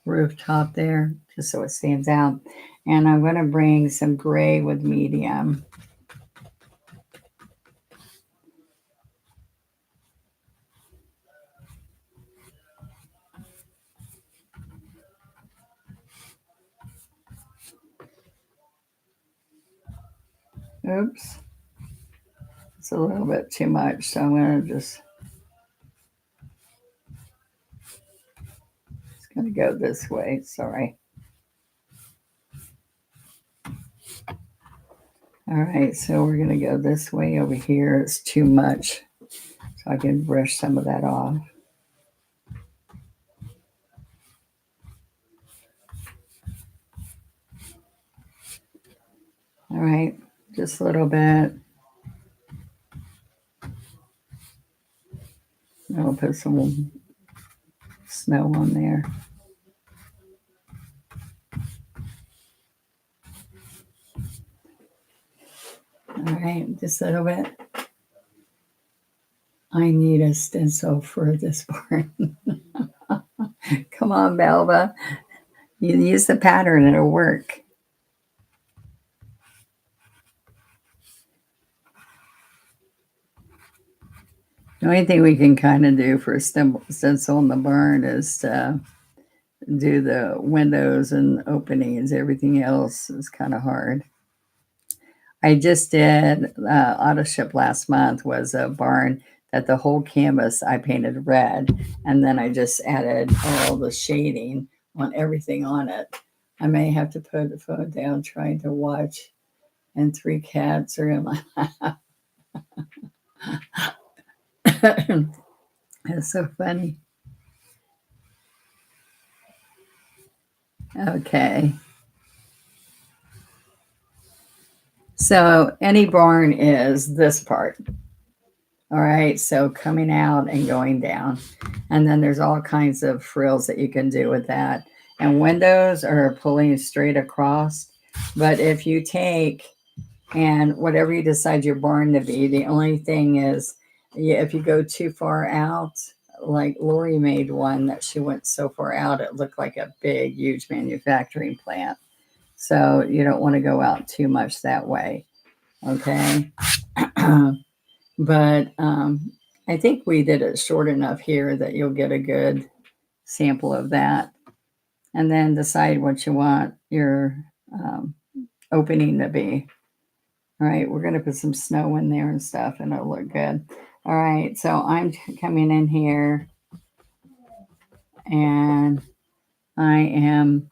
rooftop there, just so it stands out. And I'm going to bring some gray with medium. Oops. It's a little bit too much, so I'm going to just, it's going to go this way. Sorry. All right, so we're going to go this way over here. It's too much, so I can brush some of that off. All right, just a little bit. I'll put some snow on there. All right, just a little bit. I need a stencil for this part. Come on, Belva. You use the pattern, it'll work. The only thing we can kind of do for a stencil in the barn is to do the windows and openings. Everything else is kind of hard. I just did auto ship last month was a barn that the whole canvas I painted red, and then I just added all the shading on everything on it. I may have to put the phone down trying to watch, and 3 cats are in my lap. It's so funny. Okay. So any barn is this part. All right. So coming out and going down. And then there's all kinds of frills that you can do with that. And windows are pulling straight across. But if you take and whatever you decide your barn to be, the only thing is if you go too far out, like Lori made one that she went so far out, it looked like a big, huge manufacturing plant. So you don't want to go out too much that way. Okay. But I think we did it short enough here that you'll get a good sample of that. And then decide what you want your opening to be. All right, we're going to put some snow in there and stuff, and it'll look good. All right, so I'm coming in here And I am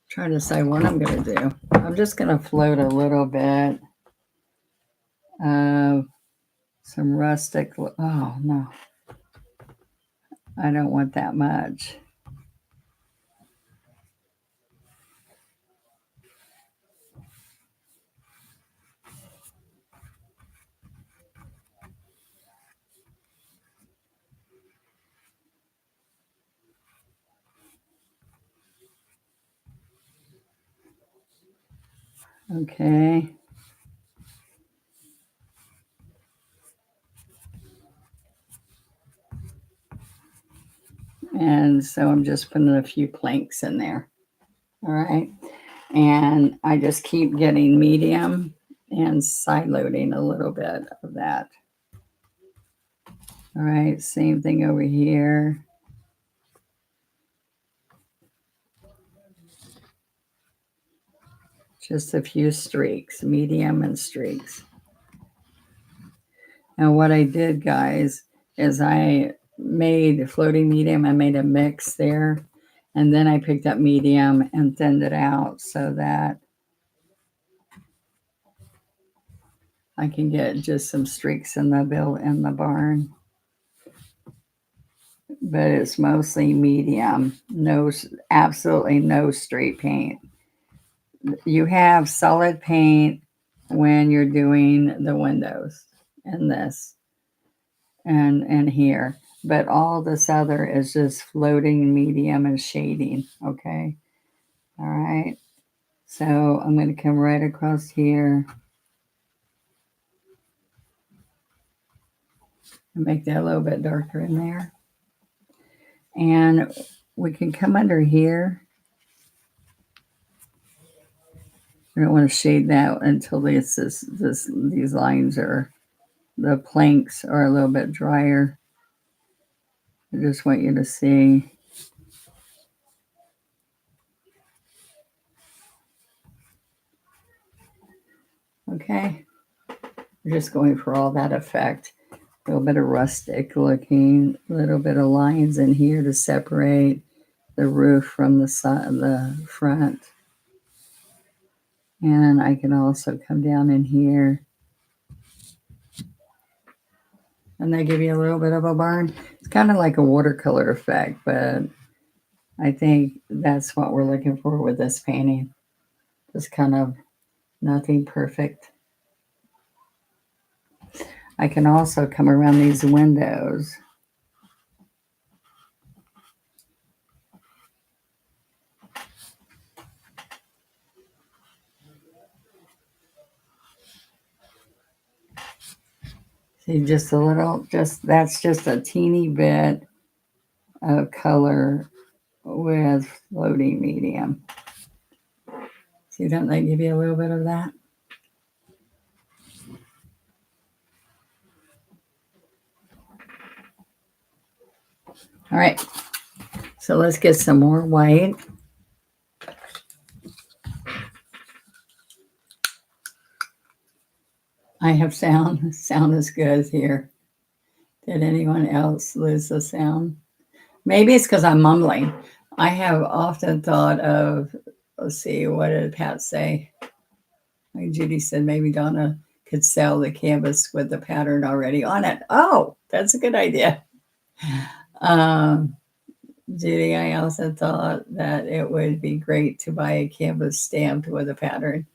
trying to decide what I'm going to do. I'm just going to float a little bit of some rustic. Oh, no. I don't want that much. Okay. And so I'm just putting a few planks in there. All right. And I just keep getting medium and side loading a little bit of that. All right. Same thing over here. Just a few streaks, medium and streaks. And what I did, guys, is I made floating medium. I made a mix there. And then I picked up medium and thinned it out so that I can get just some streaks in the barn. But it's mostly medium. No, absolutely no straight paint. You have solid paint when you're doing the windows and this and here. But all this other is just floating medium and shading. Okay. All right. So I'm going to come right across here and make that a little bit darker in there. And we can come under here. I don't want to shade that until these lines are, the planks are a little bit drier. I just want you to see. Okay. We're just going for all that effect. A little bit of rustic looking, a little bit of lines in here to separate the roof from the side, the front. And I can also come down in here. And they give you a little bit of a barn. It's kind of like a watercolor effect, but I think that's what we're looking for with this painting. Just kind of nothing perfect. I can also come around these windows. See, just a little, that's just a teeny bit of color with floating medium. See, don't they give you a little bit of that? All right, so let's get some more white. I have sound. Sound is good here. Did anyone else lose the sound? Maybe it's because I'm mumbling. I have often thought of, let's see, what did Pat say? Like Judy said, maybe Donna could sell the canvas with the pattern already on it. Oh, that's a good idea. Judy, I also thought that it would be great to buy a canvas stamped with a pattern.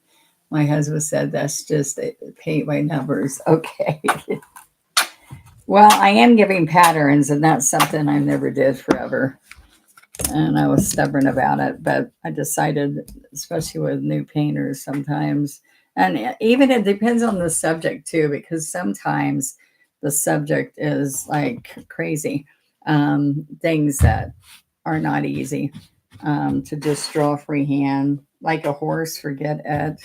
My husband said that's just paint by numbers. Okay. Well, I am giving patterns, and that's something I never did forever. And I was stubborn about it, but I decided, especially with new painters sometimes, and even it depends on the subject too, because sometimes the subject is like crazy. Things that are not easy to just draw freehand, like a horse, forget it.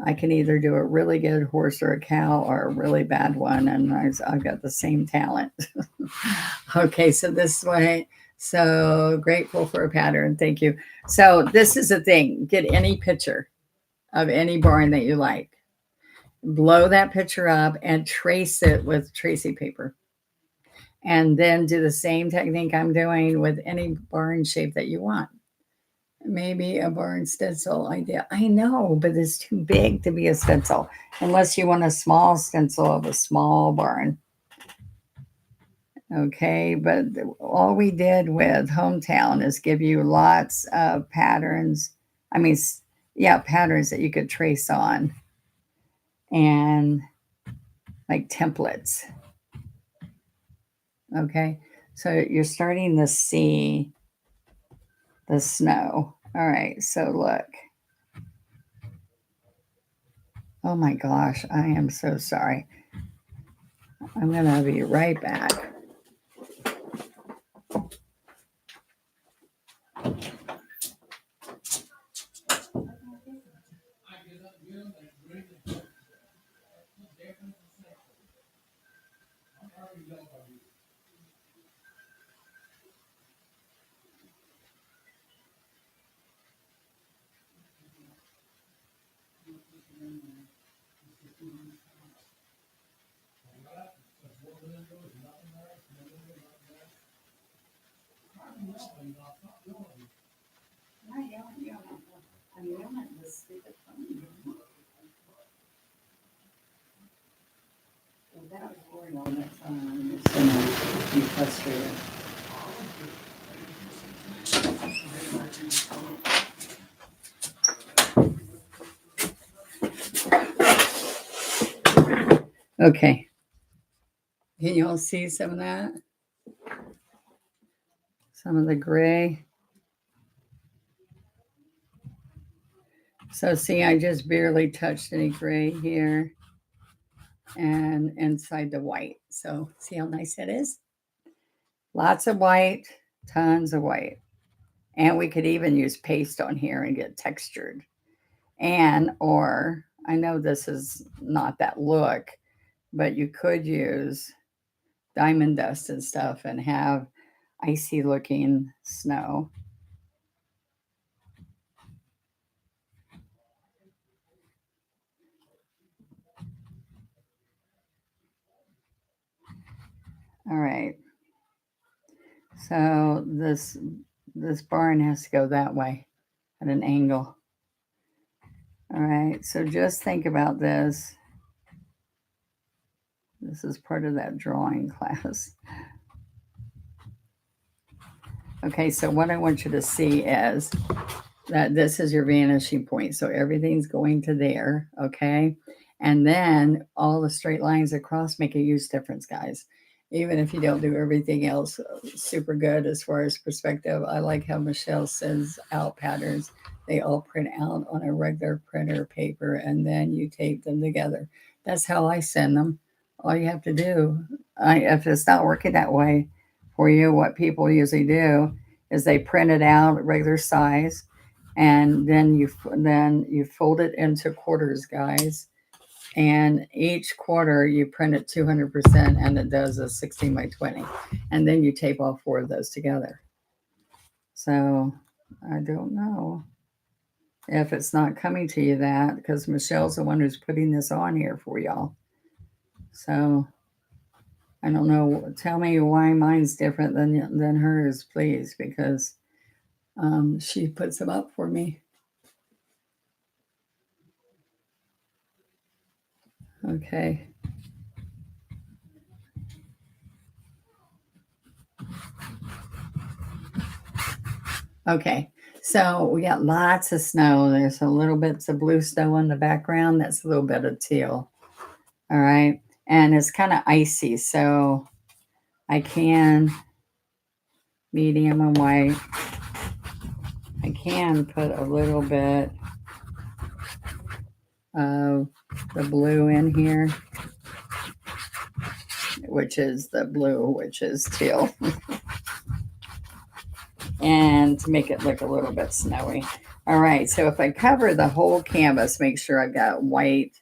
I can either do a really good horse or a cow or a really bad one, and I've got the same talent. Okay, so this way, so grateful for a pattern. Thank you. So this is the thing. Get any picture of any barn that you like. Blow that picture up and trace it with tracing paper. And then do the same technique I'm doing with any barn shape that you want. Maybe a barn stencil idea. I know, but it's too big to be a stencil unless you want a small stencil of a small barn. Okay, but all we did with Hometown is give you lots of patterns. I mean, yeah, patterns that you could trace on and like templates. Okay, so you're starting to see the snow. All right, so look. Oh my gosh, I am so sorry. I'm going to be right back. Okay. Can you all see some of that? Some of the gray. So see, I just barely touched any gray here and inside the white. So see how nice it is? Lots of white, tons of white. And we could even use paste on here and get textured. Or I know this is not that look, but you could use diamond dust and stuff and have icy looking snow. All right. So this barn has to go that way at an angle. All right. So just think about this. This is part of that drawing class. Okay, so what I want you to see is that this is your vanishing point. So everything's going to there, okay? And then all the straight lines across make a huge difference, guys. Even if you don't do everything else super good as far as perspective, I like how Michelle sends out patterns. They all print out on a regular printer paper, and then you tape them together. That's how I send them. All you have to do, if it's not working that way for you, what people usually do is they print it out at regular size, and then you fold it into quarters, guys. And each quarter you print it 200%, and it does a 16 by 20, and then you tape all four of those together. So I don't know if it's not coming to you, that because Michelle's the one who's putting this on here for y'all. So I don't know. Tell me why mine's different than hers, please, because she puts them up for me. Okay. Okay. So we got lots of snow. There's a little bits of blue snow in the background. That's a little bit of teal. All right. And it's kind of icy. So I can medium and white. I can put a little bit of the blue in here, which is the blue, which is teal. And to make it look a little bit snowy. All right, so if I cover the whole canvas, make sure I've got white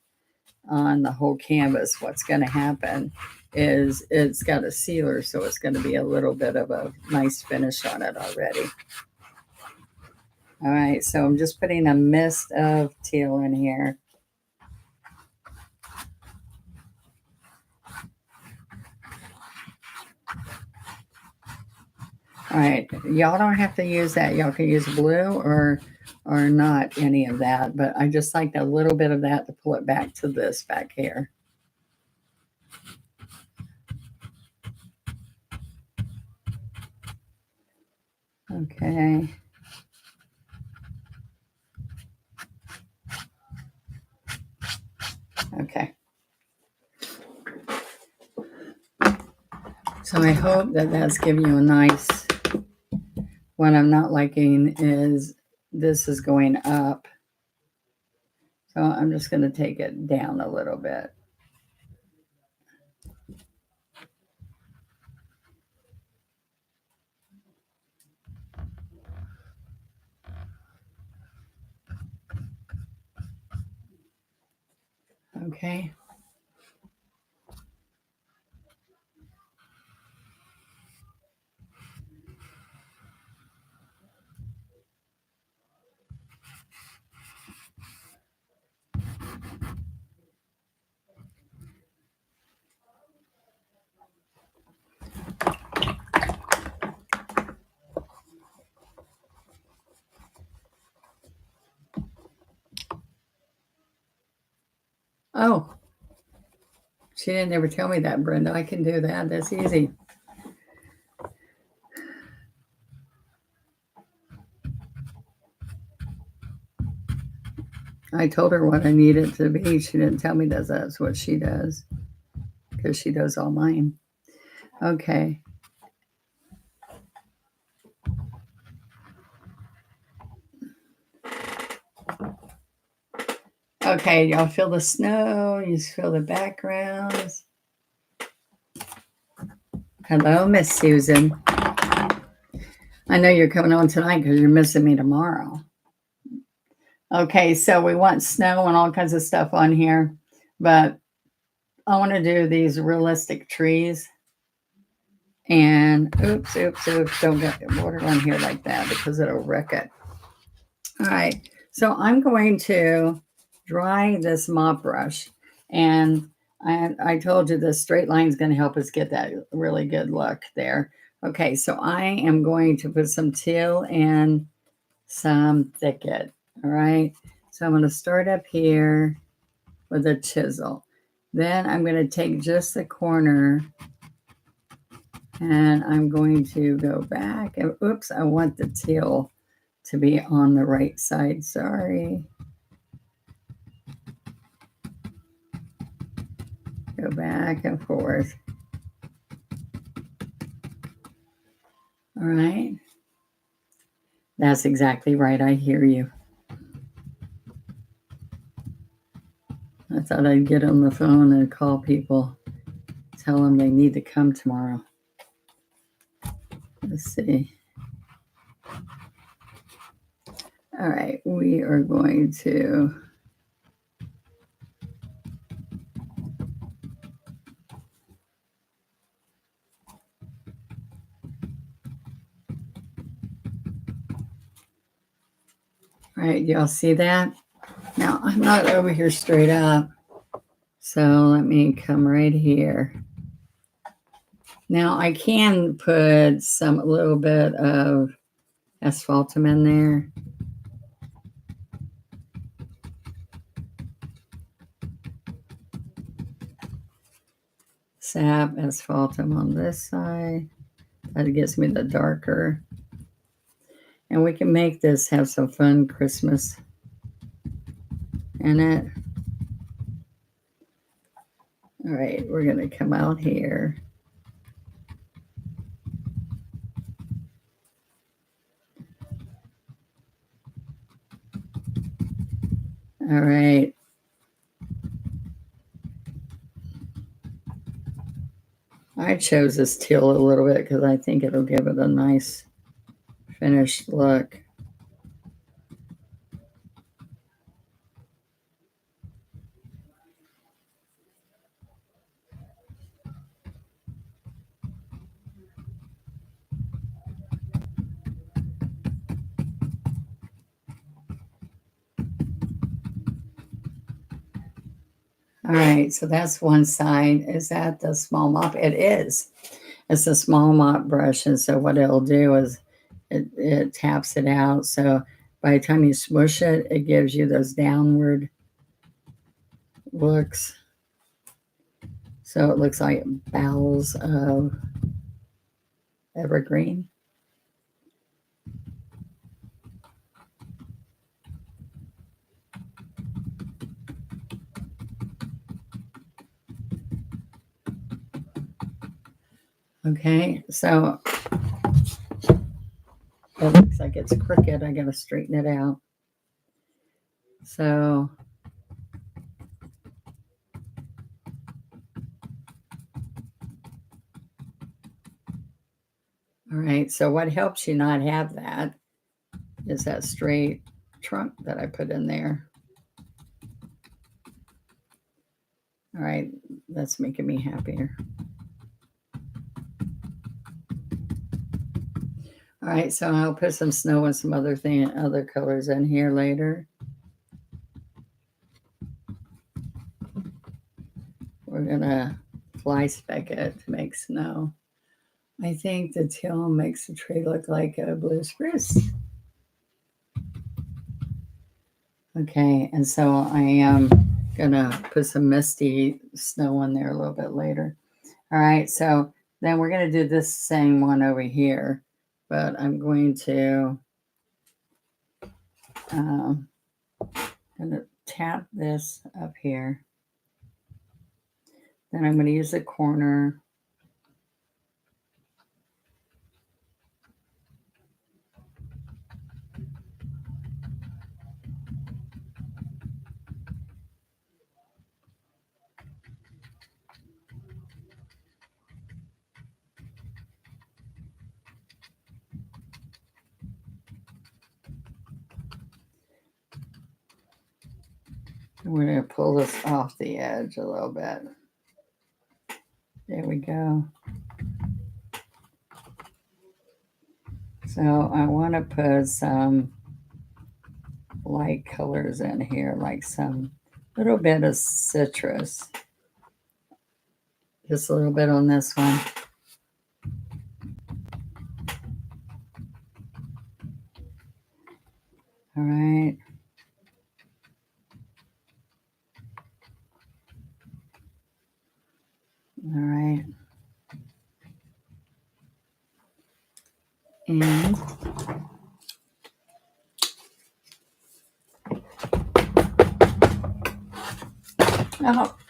on the whole canvas, what's going to happen is it's got a sealer, so it's going to be a little bit of a nice finish on it already. All right, so I'm just putting a mist of teal in here. All right, y'all don't have to use that. Y'all can use blue or not any of that, but I just like a little bit of that to pull it back to this back here. Okay. Okay. So I hope that that's giving you a nice, what I'm not liking is this is going up. So I'm just going to take it down a little bit. Okay. Oh, she didn't ever tell me that, Brenda. I can do that. That's easy. I told her what I need it to be. She didn't tell me that that's what she does because she does all mine. Okay. Okay, y'all feel the snow. You feel the backgrounds. Hello, Miss Susan. I know you're coming on tonight because you're missing me tomorrow. Okay, so we want snow and all kinds of stuff on here, but I want to do these realistic trees. And oops, don't get water on here like that because it'll wreck it. All right, so I'm going to dry this mop brush, and I told you the straight line is going to help us get that really good look there. Okay, so I am going to put some teal and some thicket. All right, so I'm going to start up here with a chisel. Then I'm going to take just the corner and I'm going to go back and oops, I want the teal to be on the right side. Sorry. Go back and forth. All right. That's exactly right. I hear you. I thought I'd get on the phone and call people, tell them they need to come tomorrow. Let's see. All right, we are going to all right, y'all see that? Now, I'm not over here straight up, so let me come right here. Now, I can put a little bit of asphaltum in there. Sap asphaltum on this side. That gets me the darker. And we can make this have some fun Christmas in it. All right, we're going to come out here. All right. I chose this teal a little bit because I think it'll give it a nice finished look. All right, so that's one side. Is that the small mop? It is. It's a small mop brush, and so what it'll do is it taps it out. So by the time you smush it, it gives you those downward looks. So it looks like bowels of evergreen. Okay, so it looks like it's crooked. I gotta straighten it out. So all right, so what helps you not have that is that straight trunk that I put in there. All right, that's making me happier. All right, so I'll put some snow and some other colors in here later. We're gonna fly speck it to make snow. I think the teal makes the tree look like a blue spruce. Okay, and so I am gonna put some misty snow on there a little bit later. All right, so then we're gonna do this same one over here, but I'm going to gonna tap this up here. Then I'm gonna use the corner. We're going to pull this off the edge a little bit. There we go. So I want to put some light colors in here, like some little bit of citrus. Just a little bit on this one. All right. All right. And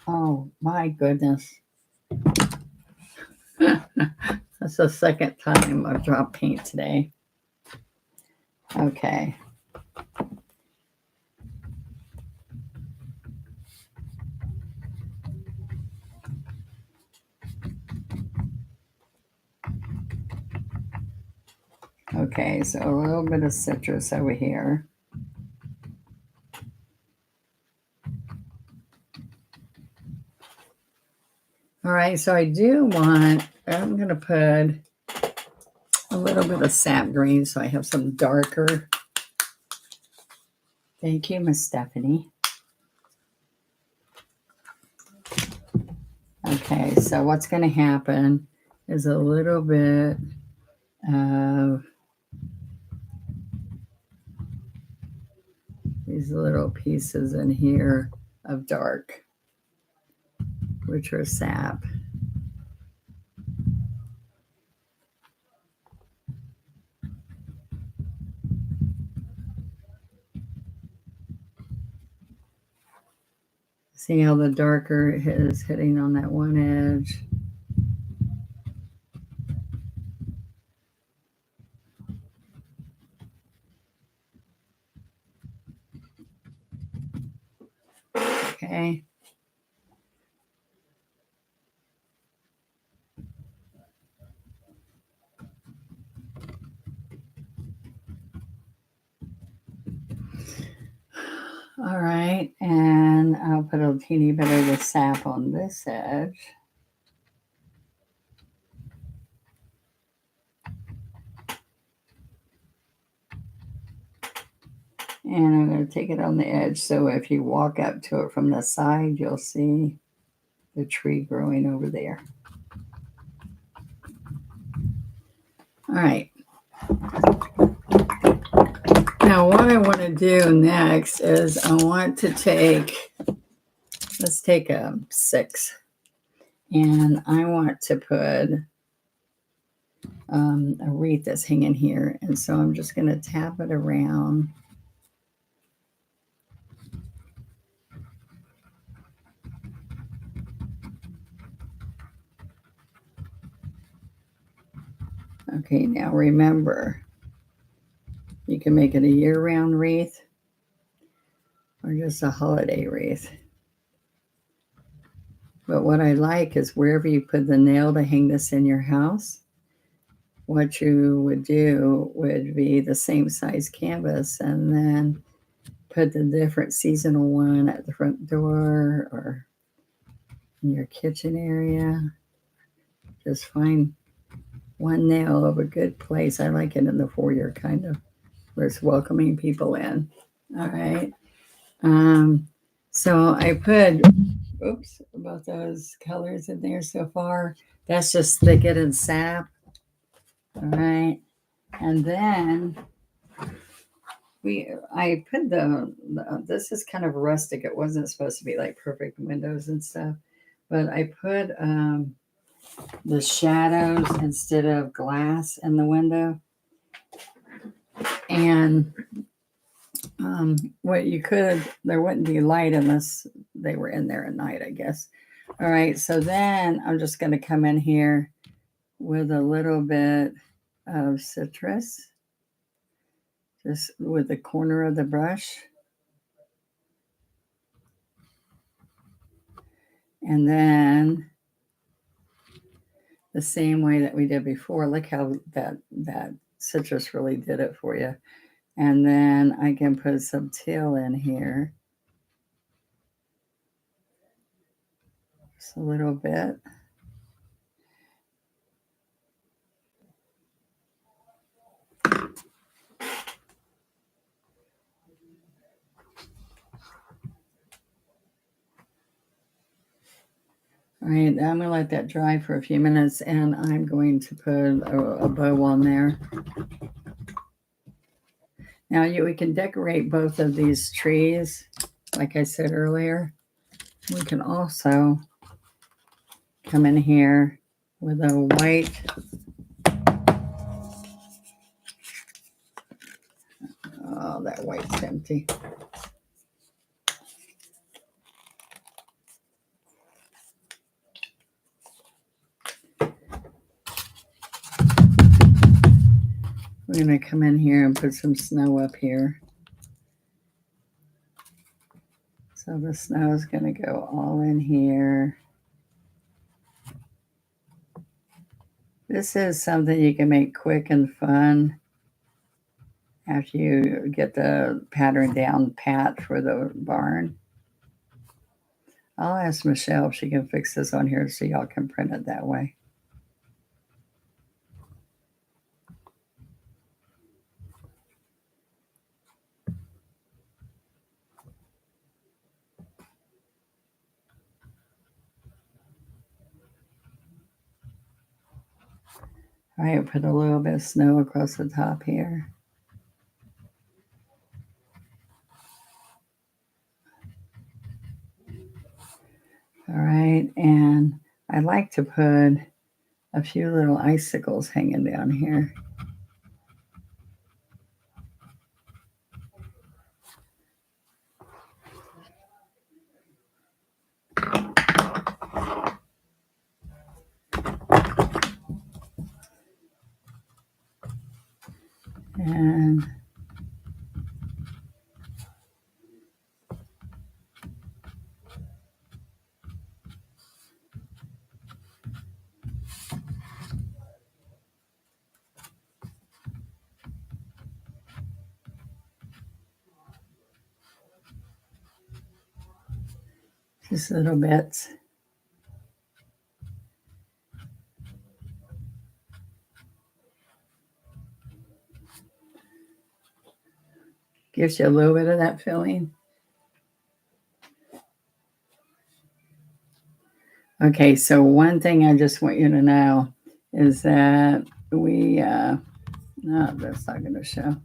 oh my goodness. That's the second time I've dropped paint today. Okay. Okay, so a little bit of citrus over here. All right, so I'm going to put a little bit of sap green so I have some darker. Thank you, Miss Stephanie. Okay, so what's going to happen is a little bit of these little pieces in here of dark, which are sap. See how the darker is hitting on that one edge? Okay. All right, and I'll put a teeny bit of the sap on this edge. And I'm going to take it on the edge, so if you walk up to it from the side, you'll see the tree growing over there. All right. Now, what I want to do next is I want to let's take a 6, and I want to put a wreath that's hanging here. And so I'm just going to tap it around. Okay, now remember, you can make it a year-round wreath or just a holiday wreath. But what I like is wherever you put the nail to hang this in your house, what you would do would be the same size canvas and then put the different seasonal one at the front door or in your kitchen area. Just find one nail of a good place. I like it in the foyer, kind of, where it's welcoming people in. All right. So I put, both those colors in there so far. That's just thicket and sap. All right. And then I put this is kind of rustic. It wasn't supposed to be like perfect windows and stuff, but I put the shadows instead of glass in the window. And there wouldn't be light unless they were in there at night, I guess. All right, so then I'm just going to come in here with a little bit of citrus, just with the corner of the brush. And then the same way that we did before, look how that citrus really did it for you. And then I can put some teal in here. Just a little bit. All right, I'm going to let that dry for a few minutes, and I'm going to put a bow on there. Now, we can decorate both of these trees, like I said earlier. We can also come in here with a white. Oh, that white's empty. We're going to come in here and put some snow up here. So the snow is going to go all in here. This is something you can make quick and fun after you get the pattern down pat for the barn. I'll ask Michelle if she can fix this on here so y'all can print it that way. All right, put a little bit of snow across the top here. All right, and I like to put a few little icicles hanging down here. And just little bits. Gives you a little bit of that feeling. Okay, so one thing I just want you to know is that no, that's not going to show.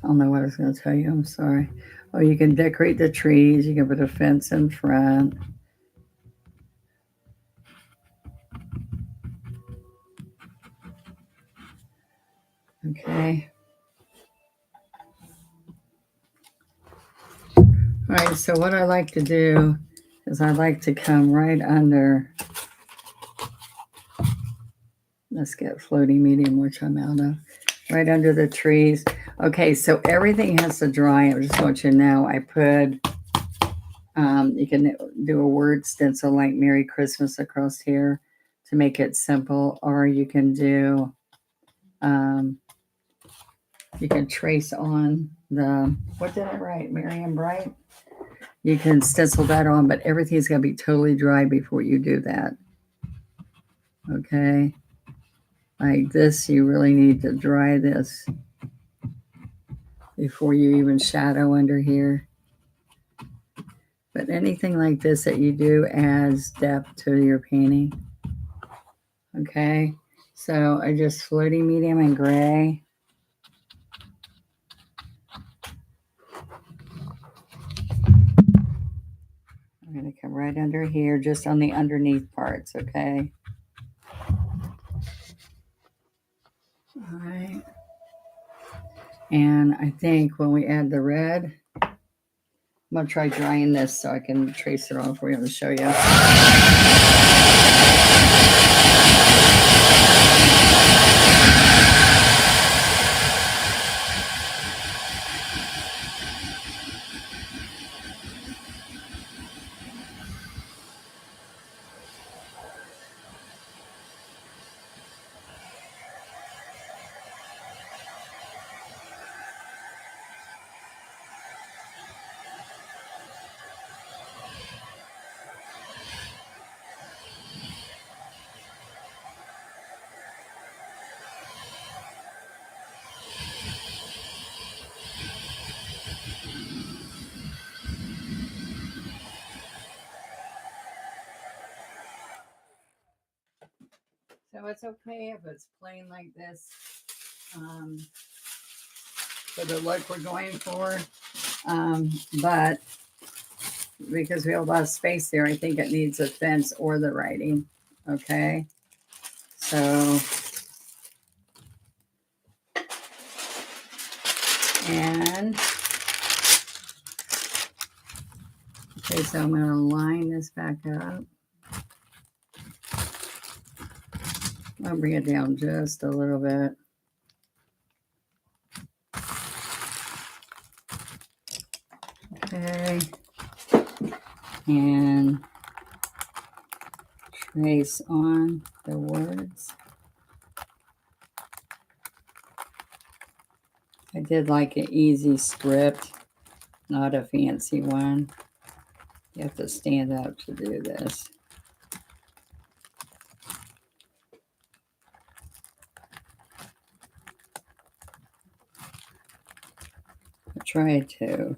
I don't know what I was going to tell you. I'm sorry. Oh, you can decorate the trees. You can put a fence in front. Okay. All right. So what I like to do is I like to come right under. Let's get floating medium, which I'm out of. Right under the trees. Okay, so everything has to dry. I just want you to know I put, you can do a word stencil like Merry Christmas across here to make it simple, or you can do, you can trace on the, what did I write? Merry and Bright? You can stencil that on, but everything's going to be totally dry before you do that. Okay? Like this, you really need to dry this before you even shadow under here. But anything like this that you do adds depth to your painting. Okay, so I just floating medium and gray. I'm going to come right under here, just on the underneath parts, okay? All right. And I think when we add the red, I'm going to try drying this so I can trace it on for you to show you. So it's okay if it's plain like this for the look we're going for. But because we have a lot of space there, I think it needs a fence or the writing. Okay. So, and, okay, so I'm going to line this back up. I'll bring it down just a little bit. Okay. And trace on the words. I did like an easy script, not a fancy one. You have to stand up to do this. I tried to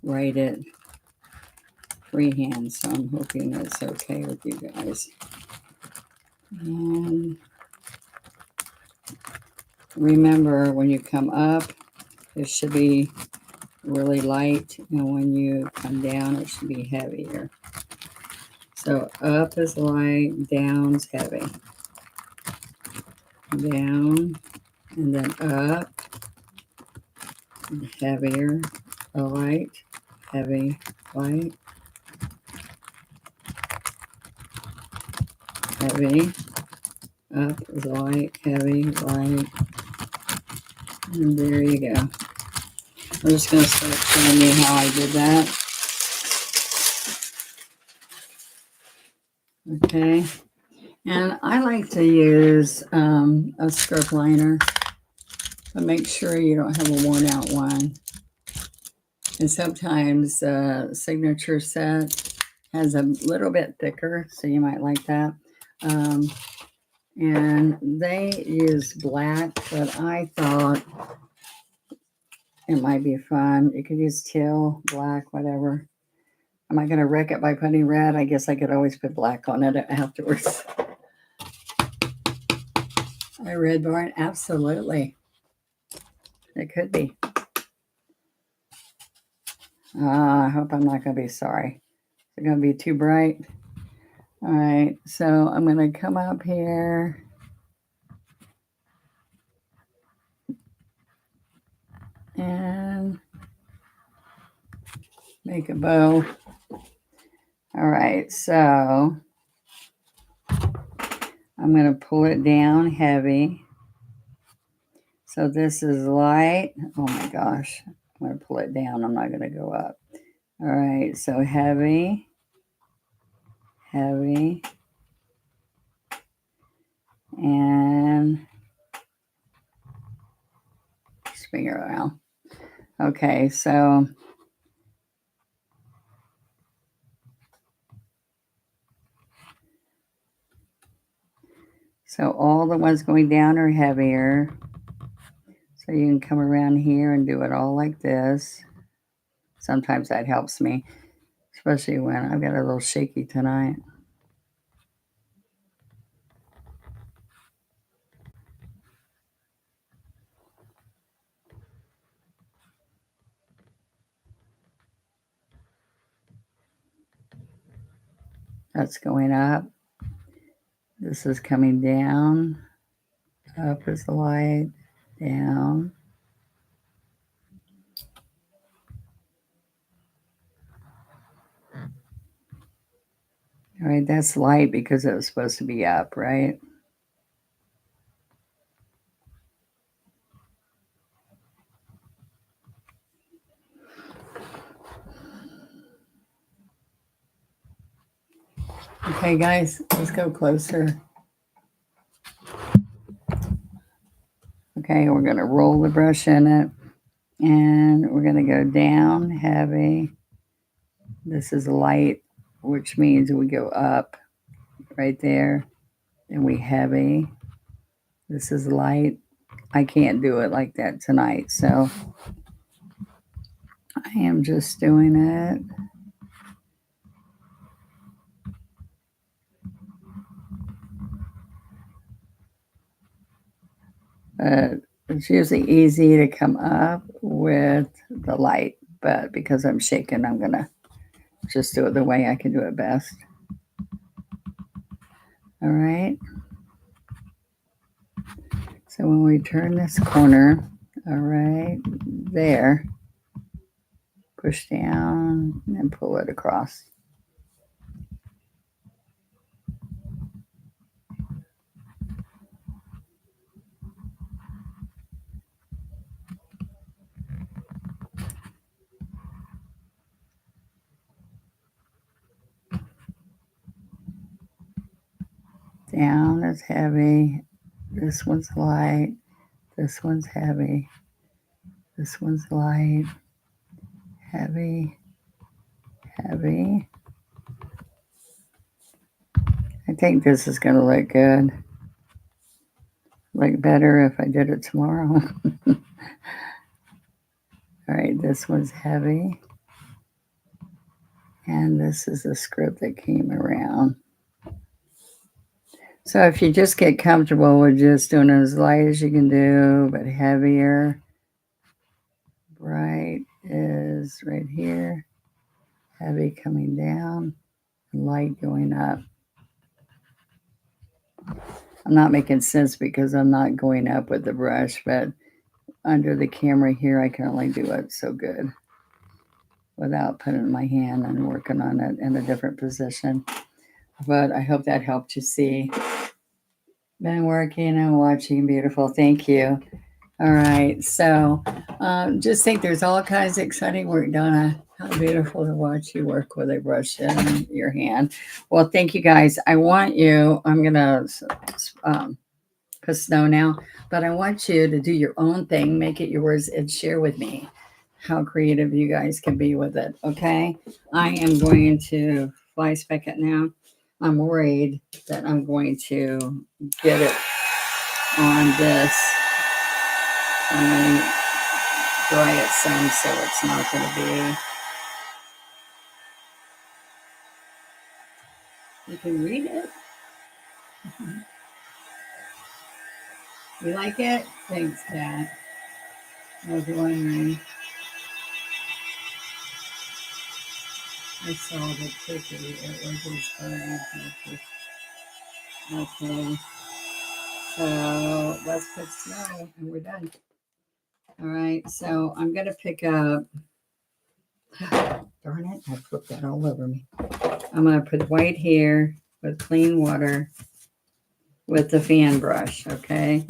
write it freehand, so I'm hoping it's okay with you guys. And remember, when you come up, it should be really light, and when you come down, it should be heavier. So up is light, down's heavy. Down, and then up, heavier, light, heavy, light, heavy, up is light, heavy, light, and there you go. I'm just going to start showing you how I did that. Okay, and I like to use a script liner, but make sure you don't have a worn out one. And sometimes signature set has a little bit thicker, so you might like that. And they use black, but I thought it might be fun. You could use teal, black, whatever. Am I going to wreck it by putting red? I guess I could always put black on it afterwards. A red barn? Absolutely. It could be. I hope I'm not going to be sorry. Is it going to be too bright? All right. So I'm going to come up here. And make a bow. All right. So I'm going to pull it down heavy. So this is light. Oh my gosh. I'm going to pull it down. I'm not going to go up. All right. So heavy, heavy, and swing it around. Okay. So all the ones going down are heavier. So you can come around here and do it all like this. Sometimes that helps me, especially when I've got a little shaky tonight. That's going up. This is coming down. Up is the light. Down. All right, that's light because it was supposed to be up, right? Okay, guys, let's go closer. Okay, we're going to roll the brush in it, and we're going to go down heavy. This is light, which means we go up right there, and we heavy. This is light. I can't do it like that tonight, so I am just doing it. It's usually easy to come up with the light, but because I'm shaking, I'm going to just do it the way I can do it best. All right. So when we turn this corner, all right, there, push down and pull it across. Down is heavy. This one's light. This one's heavy. This one's light. Heavy. Heavy. I think this is going to look good. Look better if I did it tomorrow. All right, this one's heavy. And this is the script that came around. So if you just get comfortable with just doing it as light as you can do, but heavier, bright is right here, heavy coming down, and light going up. I'm not making sense because I'm not going up with the brush, but under the camera here, I can only do it so good without putting my hand and working on it in a different position. But I hope that helped you see. Been working and watching. Beautiful. Thank you. All right. So just think there's all kinds of exciting work, Donna. How beautiful to watch you work with a brush in your hand. Well, thank you guys. I want you, I'm going to put snow now, but I want you to do your own thing, make it yours, and share with me how creative you guys can be with it. Okay. I am going to fly speck it now. I'm worried that I'm going to get it on this. I'm going to dry it some so it's not going to be. You can read it. You like it? Thanks, Kat. I was wondering. I saw the cookie. It was inspiring. Okay. So let's put snow and we're done. All right. So I'm going to pick up. Darn it. I flipped that all over me. I'm going to put white here with clean water with the fan brush. Okay.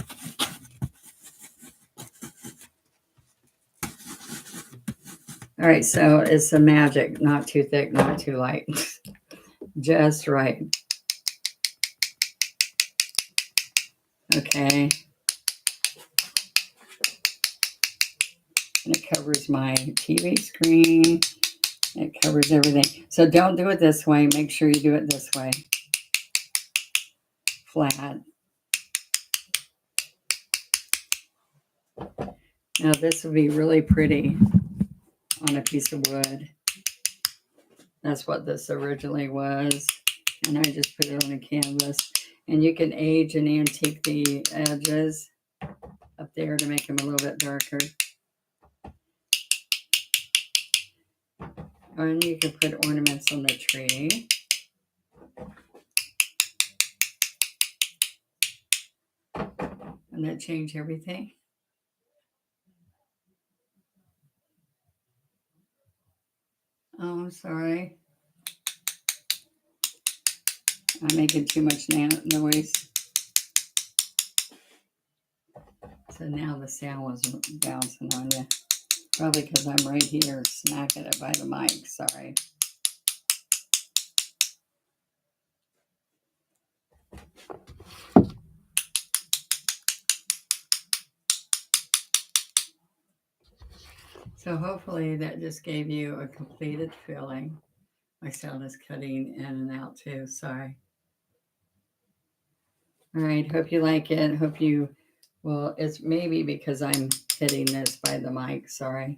All right. So it's the magic. Not too thick, not too light. Just right. Okay. And it covers my TV screen. It covers everything. So don't do it this way. Make sure you do it this way. Flat. Now this would be really pretty on a piece of wood. That's what this originally was. And I just put it on a canvas. And you can age and antique the edges up there to make them a little bit darker. And you can put ornaments on the tree. And that change everything. Oh, I'm sorry. I'm making too much noise. So now the sound was bouncing on you. Probably because I'm right here smacking it by the mic. Sorry. So hopefully that just gave you a completed feeling. My sound is cutting in and out too. Sorry. All right. Hope you like it. Hope you, well, it's maybe because I'm hitting this by the mic. Sorry.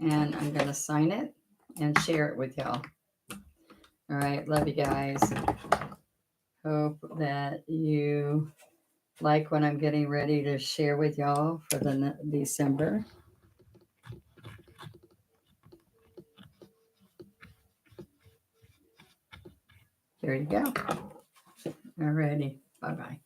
And I'm going to sign it and share it with y'all. All right. Love you guys. Hope that you like what I'm getting ready to share with y'all for the December. There you go. Alrighty. Bye-bye.